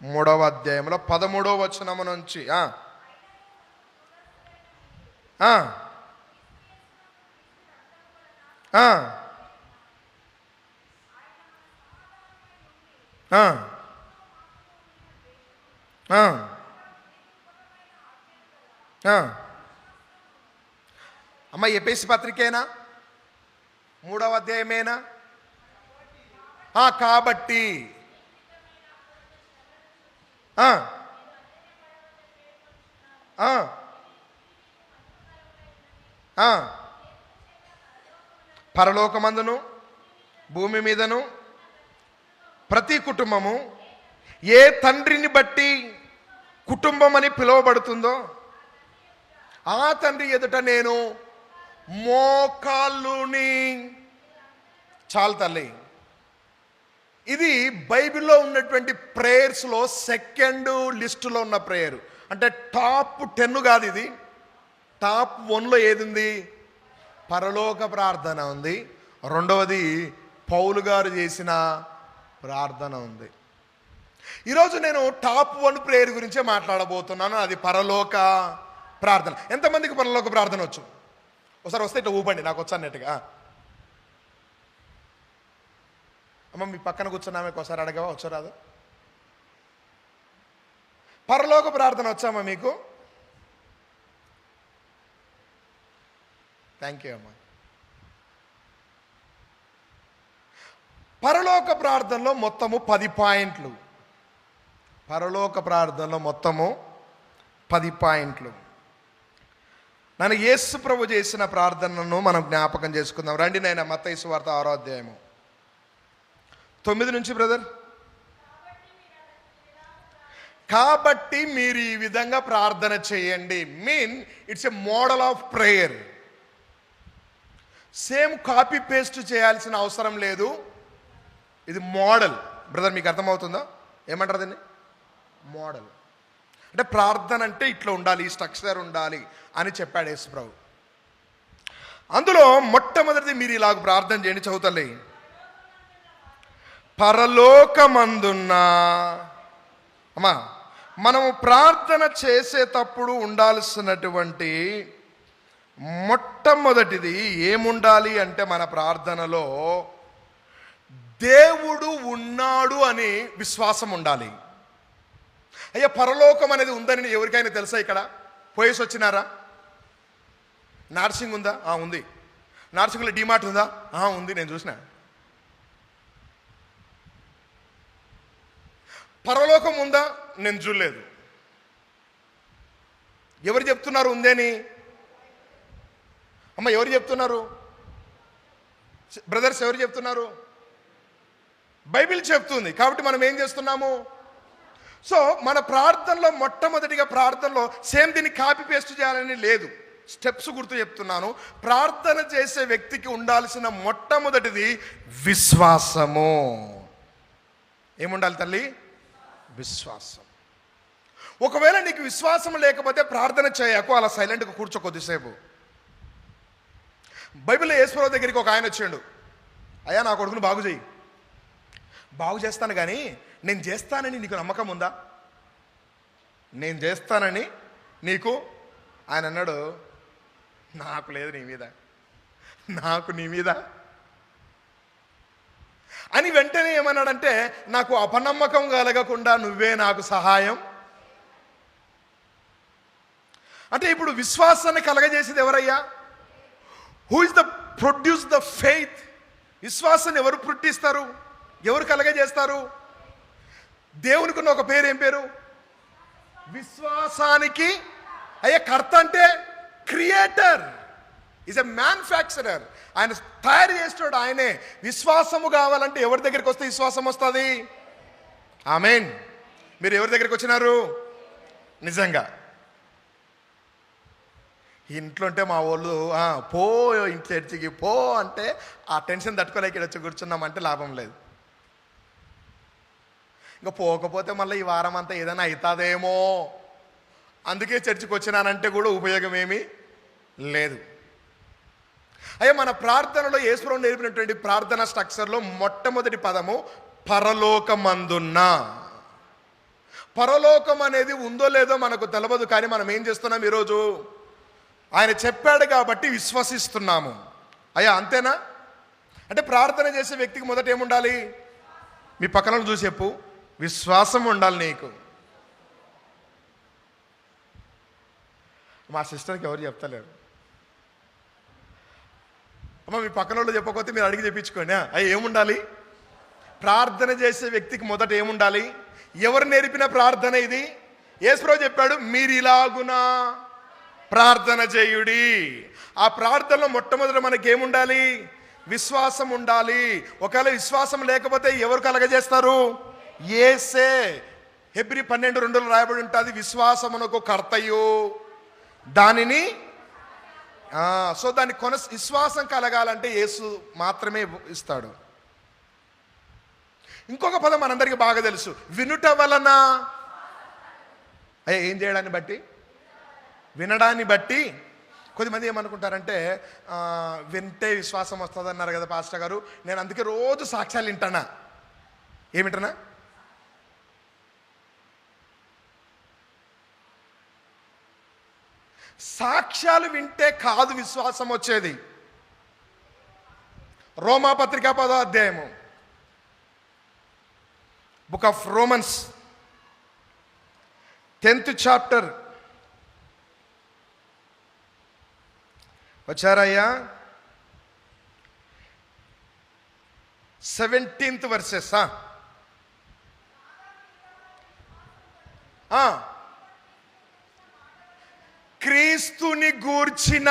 S1: 3వ అధ్యాయంలో 13వ వచనము నుంచి అమ్మ ఎఫెసీ పత్రికేనా? 3వ అధ్యాయమేనా? కాబట్టి పరలోకమందును భూమి మీదను ప్రతి కుటుంబము ఏ తండ్రిని బట్టి కుటుంబం అని పిలువబడుతుందో ఆ తండ్రి ఎదుట నేను మోకాళ్ళుని. చాలు తల్లి, ఇది బైబిల్లో ఉన్నటువంటి ప్రేయర్స్లో సెకండ్ లిస్టులో ఉన్న ప్రేయర్. అంటే టాప్ 10 కాదు ఇది, టాప్ 1లో ఏది ఉంది? పరలోక ప్రార్థన ఉంది. రెండవది పౌలు గారు చేసిన ప్రార్థన ఉంది. ఈరోజు నేను టాప్ 1 ప్రేయర్ గురించే మాట్లాడబోతున్నాను. అది పరలోక ప్రార్థన. ఎంతమందికి పరలోక ప్రార్థన వచ్చు? ఒకసారి వస్తే ఇట్లా ఊపండి, నాకు వచ్చి అన్నట్టుగా. అమ్మ మీ పక్కన కూర్చున్నామే ఒకసారి అడగవా? వచ్చో రాదు? పరలోక ప్రార్థన వచ్చామా మీకు? థ్యాంక్ యూ అమ్మ. పరలోక ప్రార్థనలో మొత్తము 10 పాయింట్లు. పరలోక ప్రార్థనలో మొత్తము 10 పాయింట్లు. నన్ను యేసు ప్రభు చేసిన ప్రార్థనను మనం జ్ఞాపకం చేసుకుందాం. రండి నాయన, మత్తయి సువార్త 6వ అధ్యాయము 9 నుంచి బ్రదర్. కాబట్టి మీరు ఈ విధంగా ప్రార్థన చేయండి. It's a model of prayer. Same copy paste చేయాల్సిన అవసరం లేదు. ఇది మోడల్. బ్రదర్ మీకు అర్థమవుతుందా? ఏమంటారు దీన్ని? మోడల్. అంటే ప్రార్థన అంటే ఇట్లా ఉండాలి, ఈ స్ట్రక్చర్ ఉండాలి అని చెప్పాడు యేసు ప్రభు. అందులో మొట్టమొదటిది మీరు ఇలాగ ప్రార్థన చేయండి. చదువుతలే. పరలోకమందున్న. అమ్మా, మనము ప్రార్థన చేసేటప్పుడు ఉండాల్సినటువంటి మొట్టమొదటిది ఏముండాలి అంటే మన ప్రార్థనలో దేవుడు ఉన్నాడు అని విశ్వాసం ఉండాలి. అయ్యా పరలోకం అనేది ఉందని ఎవరికైనా తెలుసా? ఇక్కడ పోయేసి వచ్చినారా? నార్సింగ్ ఉందా? ఉంది. నార్సింగ్లో డిమార్ట్ ఉందా? ఉంది, నేను చూసిన. పరలోకం ఉందా? నేను చూడలేదు. ఎవరు చెప్తున్నారు ఉందని? అమ్మ ఎవరు చెప్తున్నారు? బ్రదర్స్ ఎవరు చెప్తున్నారు? బైబిల్ చెప్తుంది. కాబట్టి మనం ఏం చేస్తున్నాము? సో మన ప్రార్థనలో మొట్టమొదటిగా ప్రార్థనలో సేమ్ దీన్ని కాపీ పేస్ట్ చేయాలని లేదు, స్టెప్స్ గుర్తు చెప్తున్నాను. ప్రార్థన చేసే వ్యక్తికి ఉండాల్సిన మొట్టమొదటిది విశ్వాసము. ఏముండాలి తల్లి? విశ్వాసం. ఒకవేళ నీకు విశ్వాసం లేకపోతే ప్రార్థన చేయకు, అలా సైలెంట్గా కూర్చో కొద్దిసేపు. బైబిల్లో యేసుప్రభువు దగ్గరికి ఒక ఆయన వచ్చాడు. అయ్యా, నా కొడుకును బాగు చేయి. బాగు చేస్తాను, కానీ నేను చేస్తానని నీకు నమ్మకం ఉందా? నేను చేస్తానని నీకు? ఆయన అన్నాడు, నాకు లేదు నీ మీద, నాకు నీ మీద అని. వెంటనే ఏమన్నాడంటే, నాకు అపనమ్మకం కలగకుండా నువ్వే నాకు సహాయం. అంటే ఇప్పుడు విశ్వాసాన్ని కలగజేసేది ఎవరయ్యా? Who is the produce the faith? విశ్వాసాన్ని ఎవరు పుట్టిస్తారు, ఎవరు కలగజేస్తారు? దేవునికి ఉన్న ఒక పేరు, ఏం పేరు? విశ్వాసానికి అయ్యా కర్త అంటే క్రియేటర్, ఈజ్ ఎ మ్యానుఫ్యాక్చరర్. ఆయన తయారు చేస్తాడు, ఆయనే. విశ్వాసము కావాలంటే ఎవరి దగ్గరికి వస్తే విశ్వాసం వస్తుంది? ఆమేన్. మీరు ఎవరి దగ్గరికి వచ్చినారు? నిజంగా ఇంట్లో ఉంటే మా వాళ్ళు పో ఇంటి చర్చికి పో అంటే ఆ టెన్షన్ తట్టుకోలేక ఇక్కడ వచ్చి కూర్చున్నామంటే లాభం లేదు. ఇంకా పోకపోతే మళ్ళీ ఈ వారం అంతా ఏదైనా అవుతుందేమో, అందుకే చర్చికి వచ్చినానంటే కూడా ఉపయోగం ఏమీ లేదు. అయ్యా, మన ప్రార్థనలో యేసుప్రభువు నేర్పినటువంటి ప్రార్థన స్ట్రక్చర్లో మొట్టమొదటి పదము పరలోకమందున్న. పరలోకం అనేది ఉందో లేదో మనకు తెలవదు, కానీ మనం ఏం చేస్తున్నాం ఈరోజు? ఆయన చెప్పాడు కాబట్టి విశ్వసిస్తున్నాము. అయ్యా, అంతేనా? అంటే ప్రార్థన చేసే వ్యక్తికి మొదట ఏముండాలి? మీ పక్కన చూసి చెప్పు, విశ్వాసం ఉండాలి నీకు. మా సిస్టర్కి ఎవరు చెప్తలేరు. అమ్మ, మీ పక్కన వాళ్ళు చెప్పకపోతే మీరు అడిగి చెప్పించుకోండి. అయ్యి ఏముండాలి? ప్రార్థన చేసే వ్యక్తికి మొదట ఏముండాలి? ఎవరు నేర్పిన ప్రార్థన ఇది? యేసుప్రభువు చెప్పాడు, మీరు ఇలాగునా ప్రార్థన చేయుడి. ఆ ప్రార్థనలో మొట్టమొదట మనకి ఏముండాలి? విశ్వాసం ఉండాలి. ఒకవేళ విశ్వాసం లేకపోతే ఎవరు కలగజేస్తారు? యేసే. హెబ్రీ 12:2 రాయబడి ఉంటుంది, విశ్వాసమునకు కర్తయు దానిని. సో దాన్ని విశ్వాసం కలగాలంటే యేసు మాత్రమే ఇస్తాడు. ఇంకొక పదం మనందరికీ బాగా తెలుసు, వినుట వలన. అయ్యా, ఏం చేయడాన్ని బట్టి? వినడాన్ని బట్టి. కొద్దిమంది ఏమనుకుంటారంటే, వింటే విశ్వాసం వస్తుంది అన్నారు కదా పాస్టర్ గారు, నేను అందుకే రోజు సాక్ష్యాలు వింటానా. ఏమింటనా? సాక్ష్యాలు వింటే కాదు విశ్వాసం వచ్చేది. రోమాపత్రిక 10వ అధ్యాయము, book of Romans 10th chapter. వచ్చారయ్యా? 17th verses. క్రీస్తుని గూర్చిన.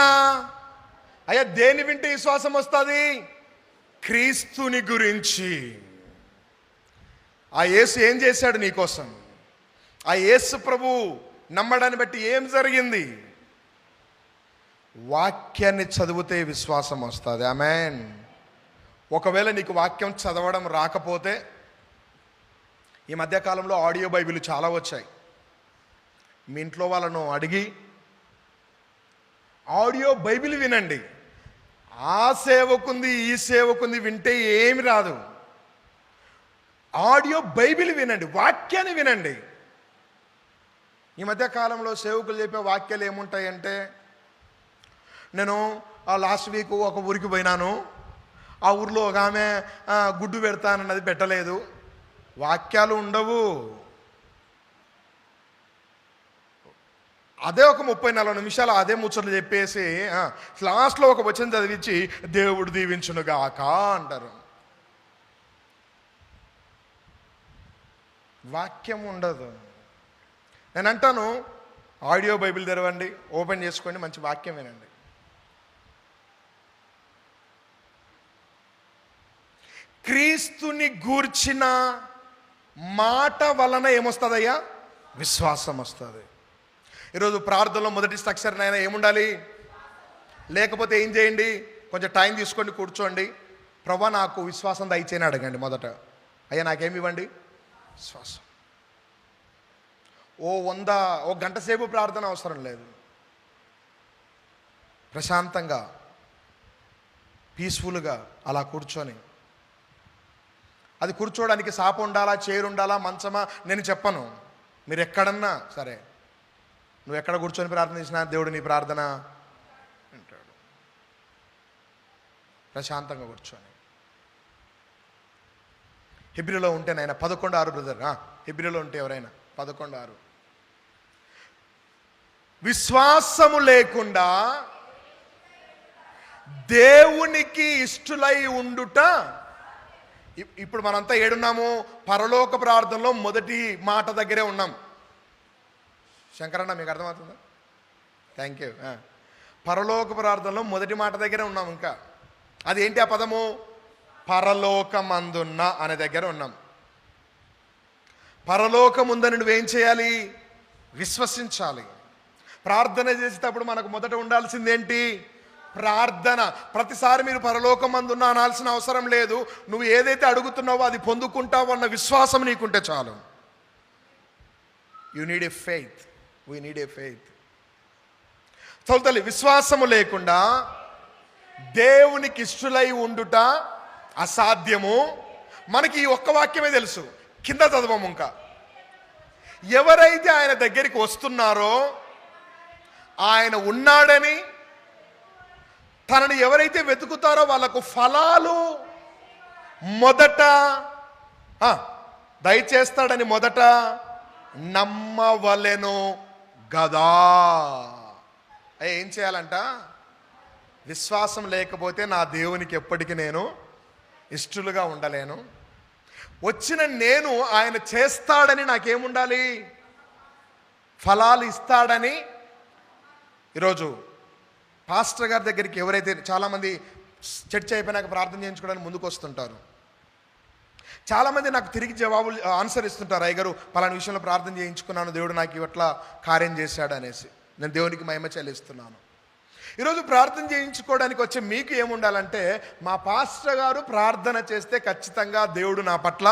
S1: అయ్యా, దేని వింటే విశ్వాసం వస్తుంది? క్రీస్తుని గురించి. ఆ యేసు ఏం చేశాడు నీకోసం? ఆ యేసు ప్రభు నమ్మడాన్ని బట్టి ఏం జరిగింది? వాక్యాన్ని చదివితే విశ్వాసం వస్తుంది. ఆమేన్. ఒకవేళ నీకు వాక్యం చదవడం రాకపోతే, ఈ మధ్యకాలంలో ఆడియో బైబిల్ చాలా వచ్చాయి. మీ ఇంట్లో వాళ్ళను అడిగి ఆడియో బైబిల్ వినండి. ఆ సేవకుంది ఈ సేవకుంది వింటే ఏమి రాదు. ఆడియో బైబిల్ వినండి, వాక్యాన్ని వినండి. ఈ మధ్యకాలంలో సేవకులు చెప్పే వాక్యాలు ఏముంటాయంటే, నేను లాస్ట్ వీక్ ఒక ఊరికి పోయినాను, ఆ ఊర్లో ఒక ఆమె గుడ్డు పెడతానన్నది పెట్టలేదు. వాక్యాలు ఉండవు. అదే ఒక 30-40 నిమిషాలు అదే ముచ్చట్లు చెప్పేసి లాస్ట్లో ఒక వచనం చదివించి దేవుడు దీవించునుగాక అంటారు. వాక్యం ఉండదు. నేను అంటాను, ఆడియో బైబిల్ తెరవండి, ఓపెన్ చేసుకోండి, మంచి వాక్యం వినండి. క్రీస్తుని గూర్చిన మాట వలన ఏమొస్తుందయ్యా? విశ్వాసం వస్తుంది. ఈరోజు ప్రార్థనలో మొదటి స్ట్రక్చర్ అయినా ఏముండాలి? లేకపోతే ఏం చేయండి, కొంచెం టైం తీసుకోండి, కూర్చోండి. ప్రభా నాకు విశ్వాసం దయచేయని అడగండి. మొదట అయ్యా నాకేమి ఇవ్వండి? విశ్వాసం. ఓ గంట సేపు ప్రార్థన అవసరం లేదు. ప్రశాంతంగా పీస్ఫుల్గా అలా కూర్చొని, అది కూర్చోవడానికి సాప ఉండాలా, చైర్ ఉండాలా, మంచమా నేను చెప్పను. మీరు ఎక్కడన్నా సరే, నువ్వు ఎక్కడ కూర్చొని ప్రార్థన చేసినా దేవుడు నీ ప్రార్థన వింటాడు. ప్రశాంతంగా కూర్చొని హెబ్రీలో ఉంటే నాయన 11:6 బ్రదర్, హెబ్రీలో ఉంటే ఎవరైనా 11:6, విశ్వాసము లేకుండా దేవునికి ఇష్టులై ఉండుట. ఇప్పుడు మనంతా ఏడున్నాము? పరలోక ప్రార్థనలో మొదటి మాట దగ్గరే ఉన్నాం. శంకరన్న మీకు అర్థమవుతుందా? Thank you. పరలోక ప్రార్థనలో మొదటి మాట దగ్గరే ఉన్నాం. ఇంకా అదేంటి ఆ పదము? పరలోకమందున్న అనే దగ్గర ఉన్నాం. పరలోకముందని నువ్వేం చేయాలి? విశ్వసించాలి. ప్రార్థన చేసేటప్పుడు మనకు మొదట ఉండాల్సిందేంటి? ప్రార్థన. ప్రతిసారి మీరు పరలోకమందున్న అనాల్సిన అవసరం లేదు. నువ్వు ఏదైతే అడుగుతున్నావో అది పొందుకుంటావో అన్న విశ్వాసం నీకుంటే చాలు. You need a faith. We need a faith. తల్లి, విశ్వాసము లేకుండా దేవునికి ఇష్టులై ఉండుట అసాధ్యము. మనకి ఈ ఒక్క వాక్యమే తెలుసు. కింద చదవము ఇంకా. ఎవరైతే ఆయన దగ్గరికి వస్తున్నారో ఆయన ఉన్నాడని, తనని ఎవరైతే వెతుకుతారో వాళ్ళకు ఫలాలు మొదట దయచేస్తాడని మొదట నమ్మవలెను గదా. ఏం చేయాలంట? విశ్వాసం లేకపోతే నా దేవునికి ఎప్పటికీ నేను ఇష్టలుగా ఉండలేను. వచ్చిన నేను ఆయన చేస్తాడని నాకేముండాలి? ఫలాలు ఇస్తాడని. ఈరోజు పాస్టర్ గారి దగ్గరికి ఎవరైతే, చాలామంది చర్చ అయిపోయినాక ప్రార్థన చేయించుకోవడానికి ముందుకు వస్తుంటారు. చాలామంది నాకు తిరిగి ఆన్సర్ ఇస్తుంటారు, అయ్యగారు పలానా విషయంలో ప్రార్థన చేయించుకున్నాను, దేవుడు నాకు ఇవట్లా కార్యం చేశాడు అనేసి. నేను దేవునికి మహిమ చెల్లిస్తున్నాను. ఈరోజు ప్రార్థన చేయించుకోవడానికి వచ్చే మీకు ఏముండాలంటే, మా పాస్టర్ గారు ప్రార్థన చేస్తే ఖచ్చితంగా దేవుడు నా పట్ల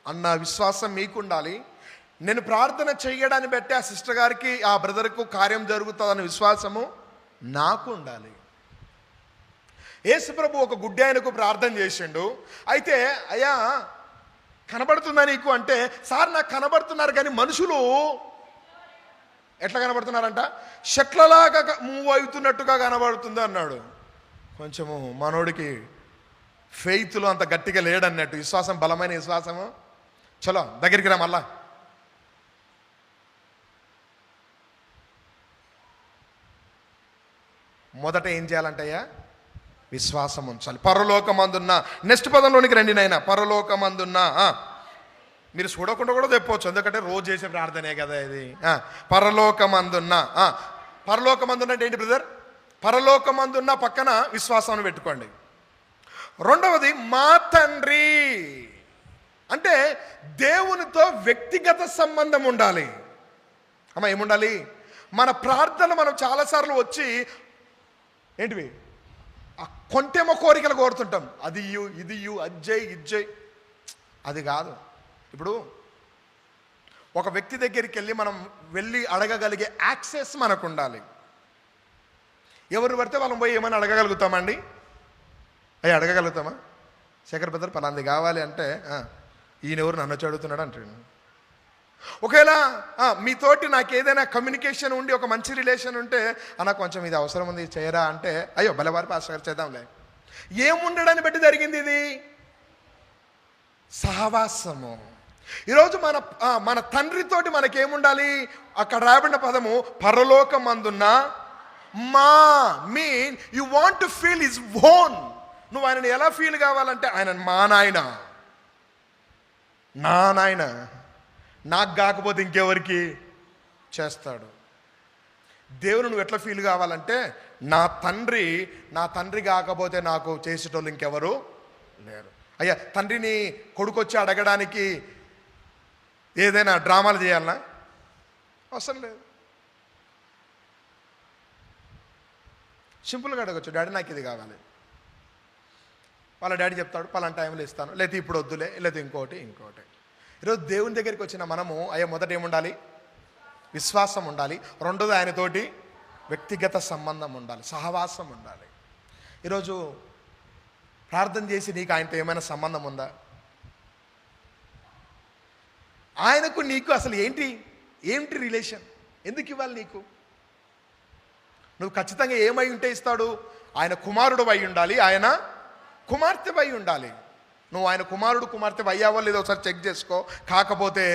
S1: అన్న విశ్వాసం మీకు ఉండాలి. నేను ప్రార్థన చేయడాన్ని బట్టి ఆ సిస్టర్ గారికి, ఆ బ్రదర్కు కార్యం జరుగుతుందన్న విశ్వాసము నాకు ఉండాలి. యేసుప్రభు ఒక గుడ్డి ఆయనకు ప్రార్థన చేసిండు. అయితే అయ్యా కనబడుతుందా నీకు అంటే, సార్ నాకు కనబడుతున్నారు కానీ మనుషులు ఎట్లా కనబడుతున్నారంట? షట్లలాగా మూవ్ అవుతున్నట్టుగా కనబడుతుంది అన్నాడు. కొంచెము మనోడికి ఫెయిత్లో అంత గట్టిగా లేడన్నట్టు, విశ్వాసం బలమైన విశ్వాసము. చలో దగ్గరికి రా. మళ్ళా మొదట ఏం చేయాలంటయ్యా? విశ్వాసం ఉంచాలి. పరలోకమందున్న, నెక్స్ట్ పదంలోనికి రండి నాయన. పరలోకమందున్న, మీరు చూడకుండా కూడా తెప్పవచ్చు, ఎందుకంటే రోజు చేసే ప్రార్థనే కదా ఇది. పరలోకమందున్న, పరలోకమందున్న అంటే ఏంటి బ్రదర్? పరలోకమందున్న పక్కన విశ్వాసం పెట్టుకోండి. రెండవది మా తండ్రి అంటే దేవునితో వ్యక్తిగత సంబంధం ఉండాలి. అమ్మ ఏముండాలి? మన ప్రార్థన మనం చాలాసార్లు వచ్చి ఏంటివి ఆ కొంటేమో కోరికలు కోరుతుంటాం, అది ఇయ్యు, ఇది ఇయ్యు, అజ్జయ్ ఇజ్జయ్. అది కాదు. ఇప్పుడు ఒక వ్యక్తి దగ్గరికి మనం వెళ్ళి అడగగలిగే యాక్సెస్ మనకు ఉండాలి. ఎవరు పడితే వాళ్ళని పోయి ఏమైనా అడగగలుగుతామండి? అయ్యి అడగగలుగుతామా? శేఖర్ బ్రదర్ పలాంది కావాలి అంటే, ఈయన ఎవరు నన్ను చదువుతున్నాడు అంటాడు. ఒకవేళ మీతోటి నాకు ఏదైనా కమ్యూనికేషన్ ఉండి ఒక మంచి రిలేషన్ ఉంటే, నాకు కొంచెం ఇది అవసరం ఉంది చేయరా అంటే, అయ్యో బలవారి పాస్టర్ గారు చేద్దాంలే. ఏముండడాన్ని బట్టి జరిగింది ఇది? సహవాసము. ఈరోజు మన తండ్రితోటి మనకేముండాలి? అక్కడ రాబడిన పదము పరలోకమందున్న మా. Mean you want to feel his own. నువ్వు ఆయనని ఎలా ఫీల్ కావాలంటే, ఆయన మా నాయన, నా నాయన, నాకు కాకపోతే ఇంకెవరికి చేస్తాడు. దేవుని నువ్వు ఎట్లా ఫీల్ కావాలంటే, నా తండ్రి కాకపోతే నాకు చేసేటోళ్ళు ఇంకెవరు లేరు. అయ్యా తండ్రిని కొడుకు వచ్చి అడగడానికి ఏదైనా డ్రామాలు చేయాలనా? అవసరం లేదు. సింపుల్గా అడగచ్చు, డాడీ నాకు ఇది కావాలి. వాళ్ళ డాడీ చెప్తాడు పలానా టైంలో ఇస్తాను, లేదా ఇప్పుడు వద్దులే, లేదా ఇంకోటి. ఈరోజు దేవుని దగ్గరికి వచ్చిన మనము అయ్యా మొదట ఏముండాలి? విశ్వాసం ఉండాలి. రెండోది ఆయనతోటి వ్యక్తిగత సంబంధం ఉండాలి, సహవాసం ఉండాలి. ఈరోజు ప్రార్థన చేసి నీకు ఆయనతో ఏమైనా సంబంధం ఉందా? ఆయనకు నీకు అసలు ఏంటి రిలేషన్? ఎందుకు ఇవ్వాలి నీకు? నువ్వు ఖచ్చితంగా ఏమై ఉంటే ఇస్తాడు? ఆయన కుమారుడు అయి ఉండాలి, ఆయన కుమార్తె అయి ఉండాలి. నువ్వు ఆయన కుమారుడు కుమార్తె అయ్యావో లేదో ఒకసారి చెక్ చేసుకో. కాకపోతే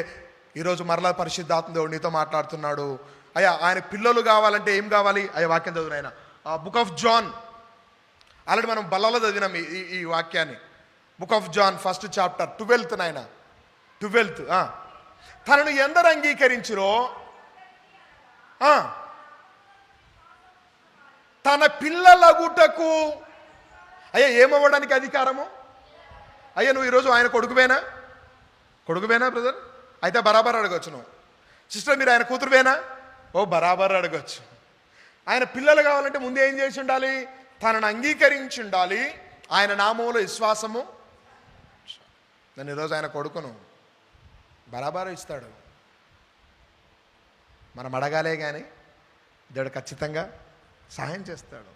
S1: ఈరోజు మరలా పరిశుద్ధాత్మ దేవుడు నీతో మాట్లాడుతున్నాడు. అయ్యా ఆయన పిల్లలు కావాలంటే ఏం కావాలి? అయ్యా వాక్యం చదువు నాయన. బుక్ ఆఫ్ జాన్, ఆల్రెడీ మనం బల్లలో చదివినాం ఈ వాక్యాన్ని. Book of John 1st chapter 12th నాయన, 12th. తనను ఎందరు అంగీకరించిరో తన పిల్లలగుటకు, అయ్యా ఏమవ్వడానికి అధికారము? అయ్యా నువ్వు ఈరోజు ఆయన కొడుకువేనా బ్రదర్? అయితే బరాబర్ అడగచ్చు. నువ్వు సిస్టర్ మీరు ఆయన కూతురువేనా? ఓ బరాబర్ అడగచ్చు. ఆయన పిల్లలు కావాలంటే ముందే ఏం చేసి ఉండాలి? తనను అంగీకరించి ఉండాలి, ఆయన నామంలో విశ్వాసము. నేను ఈరోజు ఆయన కొడుకును, బరాబర్ ఇస్తాడు. మనం అడగాలే కానీ దేవుడు ఖచ్చితంగా సహాయం చేస్తాడు.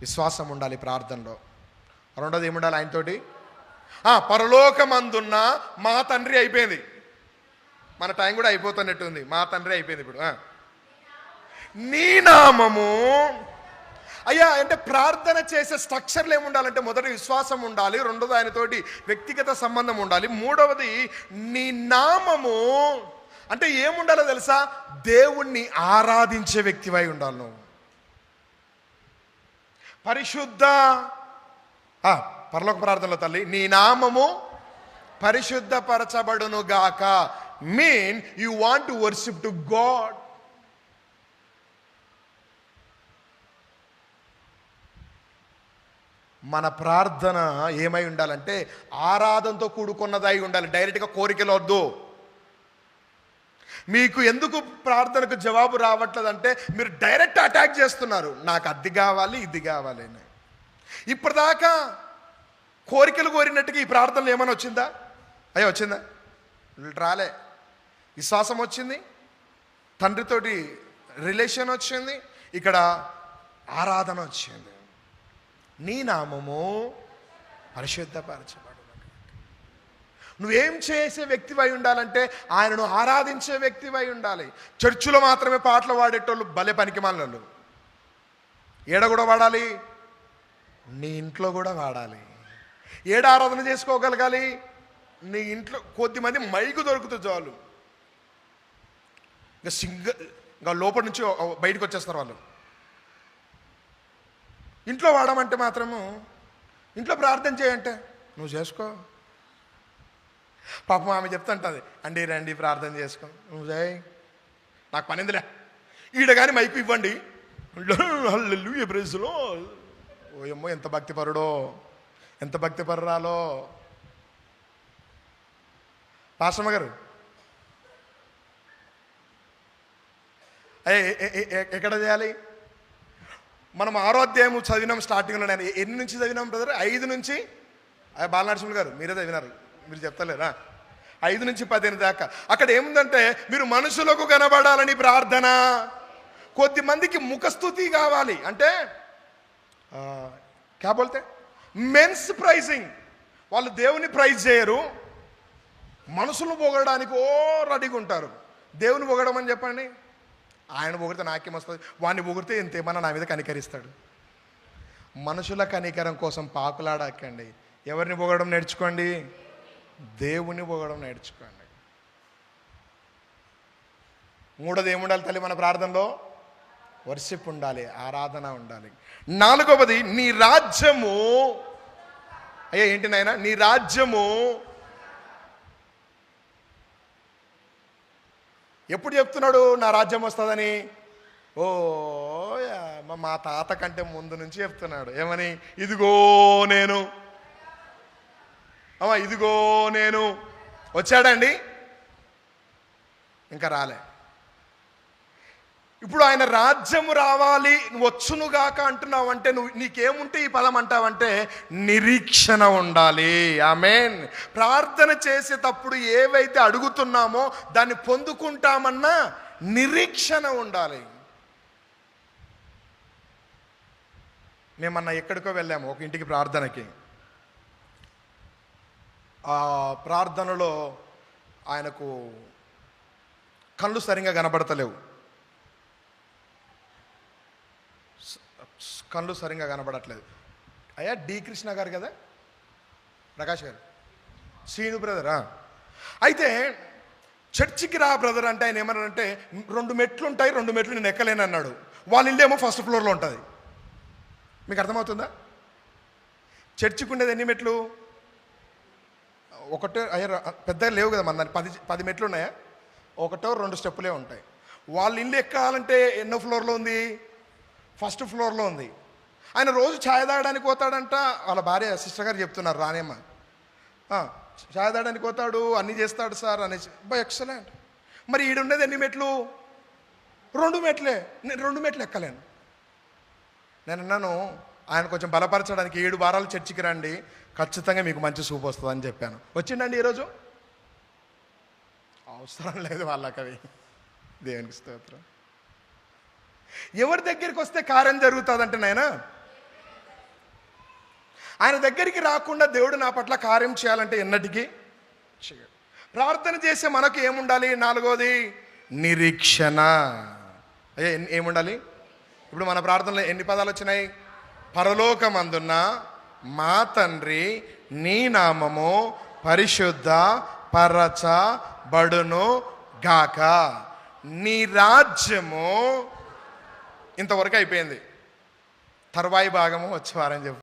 S1: విశ్వాసం ఉండాలి ప్రార్థనలో. రెండోది ఏముండాలి? ఆయనతోటి పరలోకమందున్న మా తండ్రి అయిపోయింది. మన టైం కూడా అయిపోతున్నట్టుంది. మా తండ్రి అయిపోయింది. ఇప్పుడు నీ నామము. అయ్యా అంటే ప్రార్థన చేసే స్ట్రక్చర్లు ఏముండాలంటే మొదటి విశ్వాసం ఉండాలి, రెండోది ఆయనతోటి వ్యక్తిగత సంబంధం ఉండాలి, మూడవది నీ నామము అంటే ఏముండాలో తెలుసా? దేవుణ్ణి ఆరాధించే వ్యక్తివై ఉండాలి నువ్వు. పరిశుద్ధ పరలోక ప్రార్థనలో తల్లి నీ నామము పరిశుద్ధపరచబడును గాక. Mean you want to worship to God. మన ప్రార్థన ఏమై ఉండాలంటే ఆరాధనతో కూడుకున్నదై ఉండాలి. డైరెక్ట్గా కోరికలు వద్దు. మీకు ఎందుకు ప్రార్థనకు జవాబు రావట్లేదంటే మీరు డైరెక్ట్ అటాక్ చేస్తున్నారు. నాకు అది కావాలి, ఇది కావాలి అని. ఇప్పటిదాకా కోరికలు కోరినట్టుగా ఈ ప్రార్థనలు ఏమైనా వచ్చిందా? అయ్యో వచ్చిందా? రాలే. విశ్వాసం వచ్చింది, తండ్రితోటి రిలేషన్ వచ్చింది, ఇక్కడ ఆరాధన వచ్చింది. నీ నామము పరిశుద్ధపరచబడు. నువ్వేం చేసే వ్యక్తివై ఉండాలంటే ఆయనను ఆరాధించే వ్యక్తివై ఉండాలి. చర్చిలో మాత్రమే పాటలు పాడేటోళ్ళు భలే పనికిమాలినోళ్ళు. ఏడ కూడా వాడాలి, నీ ఇంట్లో కూడా వాడాలి. ఏడ ఆరాధన చేసుకోగలగాలి? నీ ఇంట్లో కొద్దిమంది మైకు దొరుకుతుంది చాలు, ఇంకా లోపల నుంచి బయటకు వచ్చేస్తారు వాళ్ళు. ఇంట్లో వాడమంటే మాత్రము ఇంట్లో ప్రార్థన చేయంటే నువ్వు చేసుకో. పాపం ఆమె చెప్తుంటుంది, అండి రండి ప్రార్థన చేసుకో. నువ్వు చేయి, నాకు పనిందిలే. ఈడ కానీ మైకు ఇవ్వండి, హల్లెలూయా ప్రైజ్ ది లార్డ్. ఓయమ్మో ఎంత భక్తిపరుడో, ఎంత భక్తిపరురాలో. పాస్టమ్మ గారు ఎక్కడ చేయాలి? మనం 6వ అధ్యాయం చదివినాం స్టార్టింగ్లో. నేను ఎన్ని నుంచి చదివినాం బ్రదర్? 5 నుంచి. బాలనరసింహులు గారు మీరే చదివినారు, మీరు చెప్తలేరా? 5 నుంచి 15 దాకా. అక్కడ ఏముందంటే మీరు మనుషులకు కనబడాలని ప్రార్థన. కొద్దిమందికి ముఖస్థుతి కావాలి అంటే క్యా బోల్తే మెన్స్ ప్రైజింగ్. వాళ్ళు దేవుని ప్రైజ్ చేయరు, మనుషులను పొగడడానికి రెడీగా ఉంటారు. దేవుని పొగడమని చెప్పండి, ఆయన పొగిడితే నాకేం వస్తుంది, వాడిని పొగిడితే ఇంతేమన్నా నా మీద కనికరిస్తాడు. మనుషుల కనికరం కోసం పాకులాడకండి. ఎవరిని పొగడడం నేర్చుకోండి? దేవుని పొగడం నేర్చుకోండి. మూడోది ఏముండాలి తల్లి మన ప్రార్థనలో? వర్షిప్ ఉండాలి, ఆరాధన ఉండాలి. 4వది నీ రాజ్యము. అయ్యా ఏంటి నాయనా? నీ రాజ్యము ఎప్పుడు చెప్తున్నాడు నా రాజ్యం వస్తుందని? ఓ మా తాత కంటే ముందు నుంచి చెప్తున్నాడు. ఏమని? ఇదిగో నేను అమ్మా ఇదిగో నేను వచ్చాడండి, ఇంకా రాలే. ఇప్పుడు ఆయన రాజ్యము రావాలి, నువ్వు వచ్చునుగాక అంటున్నావు అంటే నీకేముంటే ఈ పదం అంటావంటే నిరీక్షణ ఉండాలి. ఆమేన్. ప్రార్థన చేసేటప్పుడు ఏవైతే అడుగుతున్నామో దాన్ని పొందుకుంటామన్న నిరీక్షణ ఉండాలి. మేమన్నా ఎక్కడికో వెళ్ళాము ఒక ఇంటికి ప్రార్థనకి. ఆ ప్రార్థనలో ఆయనకు కళ్ళు సరిగా కనబడతలేవు, కళ్ళు సరిగా కనబడట్లేదు. అయ్యా డి కృష్ణ గారు కదా, ప్రకాష్ గారు, శ్రీను బ్రదరా. అయితే చర్చికి రా బ్రదర్ అంటే ఆయన ఏమన్నారంటే 2 మెట్లు ఉంటాయి, 2 మెట్లు నేను ఎక్కలేను అన్నాడు. వాళ్ళ ఇల్లేమో ఫస్ట్ ఫ్లోర్లో ఉంటుంది. మీకు అర్థమవుతుందా? చర్చికి ఉండేది ఎన్ని మెట్లు? ఒకటే. అయ్యా పెద్దగా లేవు కదా, మన 10 మెట్లు ఉన్నాయా? 1-2 స్టెప్పులే ఉంటాయి. వాళ్ళ ఇల్లు ఎక్కాలంటే ఎన్నో ఫ్లోర్లో ఉంది? ఫస్ట్ ఫ్లోర్లో ఉంది. ఆయన రోజు ఛాయ్ తాగడానికి పోతాడంట. వాళ్ళ భార్య సిస్టర్ గారు చెప్తున్నారు, రానేమ్మ ఛాయ్ తాగడానికి పోతాడు, అన్నీ చేస్తాడు సార్ అనేసి. ఎక్సలెంట్. మరి ఈడుండేది ఎన్ని మెట్లు? 2 మెట్లే. నేను 2 మెట్లు ఎక్కలేను. నేను అన్నాను, ఆయన కొంచెం బలపరచడానికి 7 వారాలు చర్చికి రండి, ఖచ్చితంగా మీకు మంచి సూప్ వస్తుంది అని చెప్పాను. వచ్చిండండి ఈరోజు? అవసరం లేదు వాళ్ళకి అవి. దేవునికి స్తోత్రం. ఎవరి దగ్గరికి వస్తే కార్యం జరుగుతుందంటే నాయన ఆయన దగ్గరికి రాకుండా దేవుడు నా పట్ల కార్యం చేయాలంటే ఎన్నటికీ చేయడు. ప్రార్థన చేసే మనకు ఏముండాలి? 4వది నిరీక్షణ. ఏముండాలి? ఇప్పుడు మన ప్రార్థనలో ఎన్ని పదాలు వచ్చినాయి? పరలోకమందున్న మా తండ్రి నీ నామము పరిశుద్ధ పరచబడును గాక, నీ రాజ్యము. ఇంతవరకు అయిపోయింది. తర్వాయి భాగము వచ్చే వారని చెప్పు.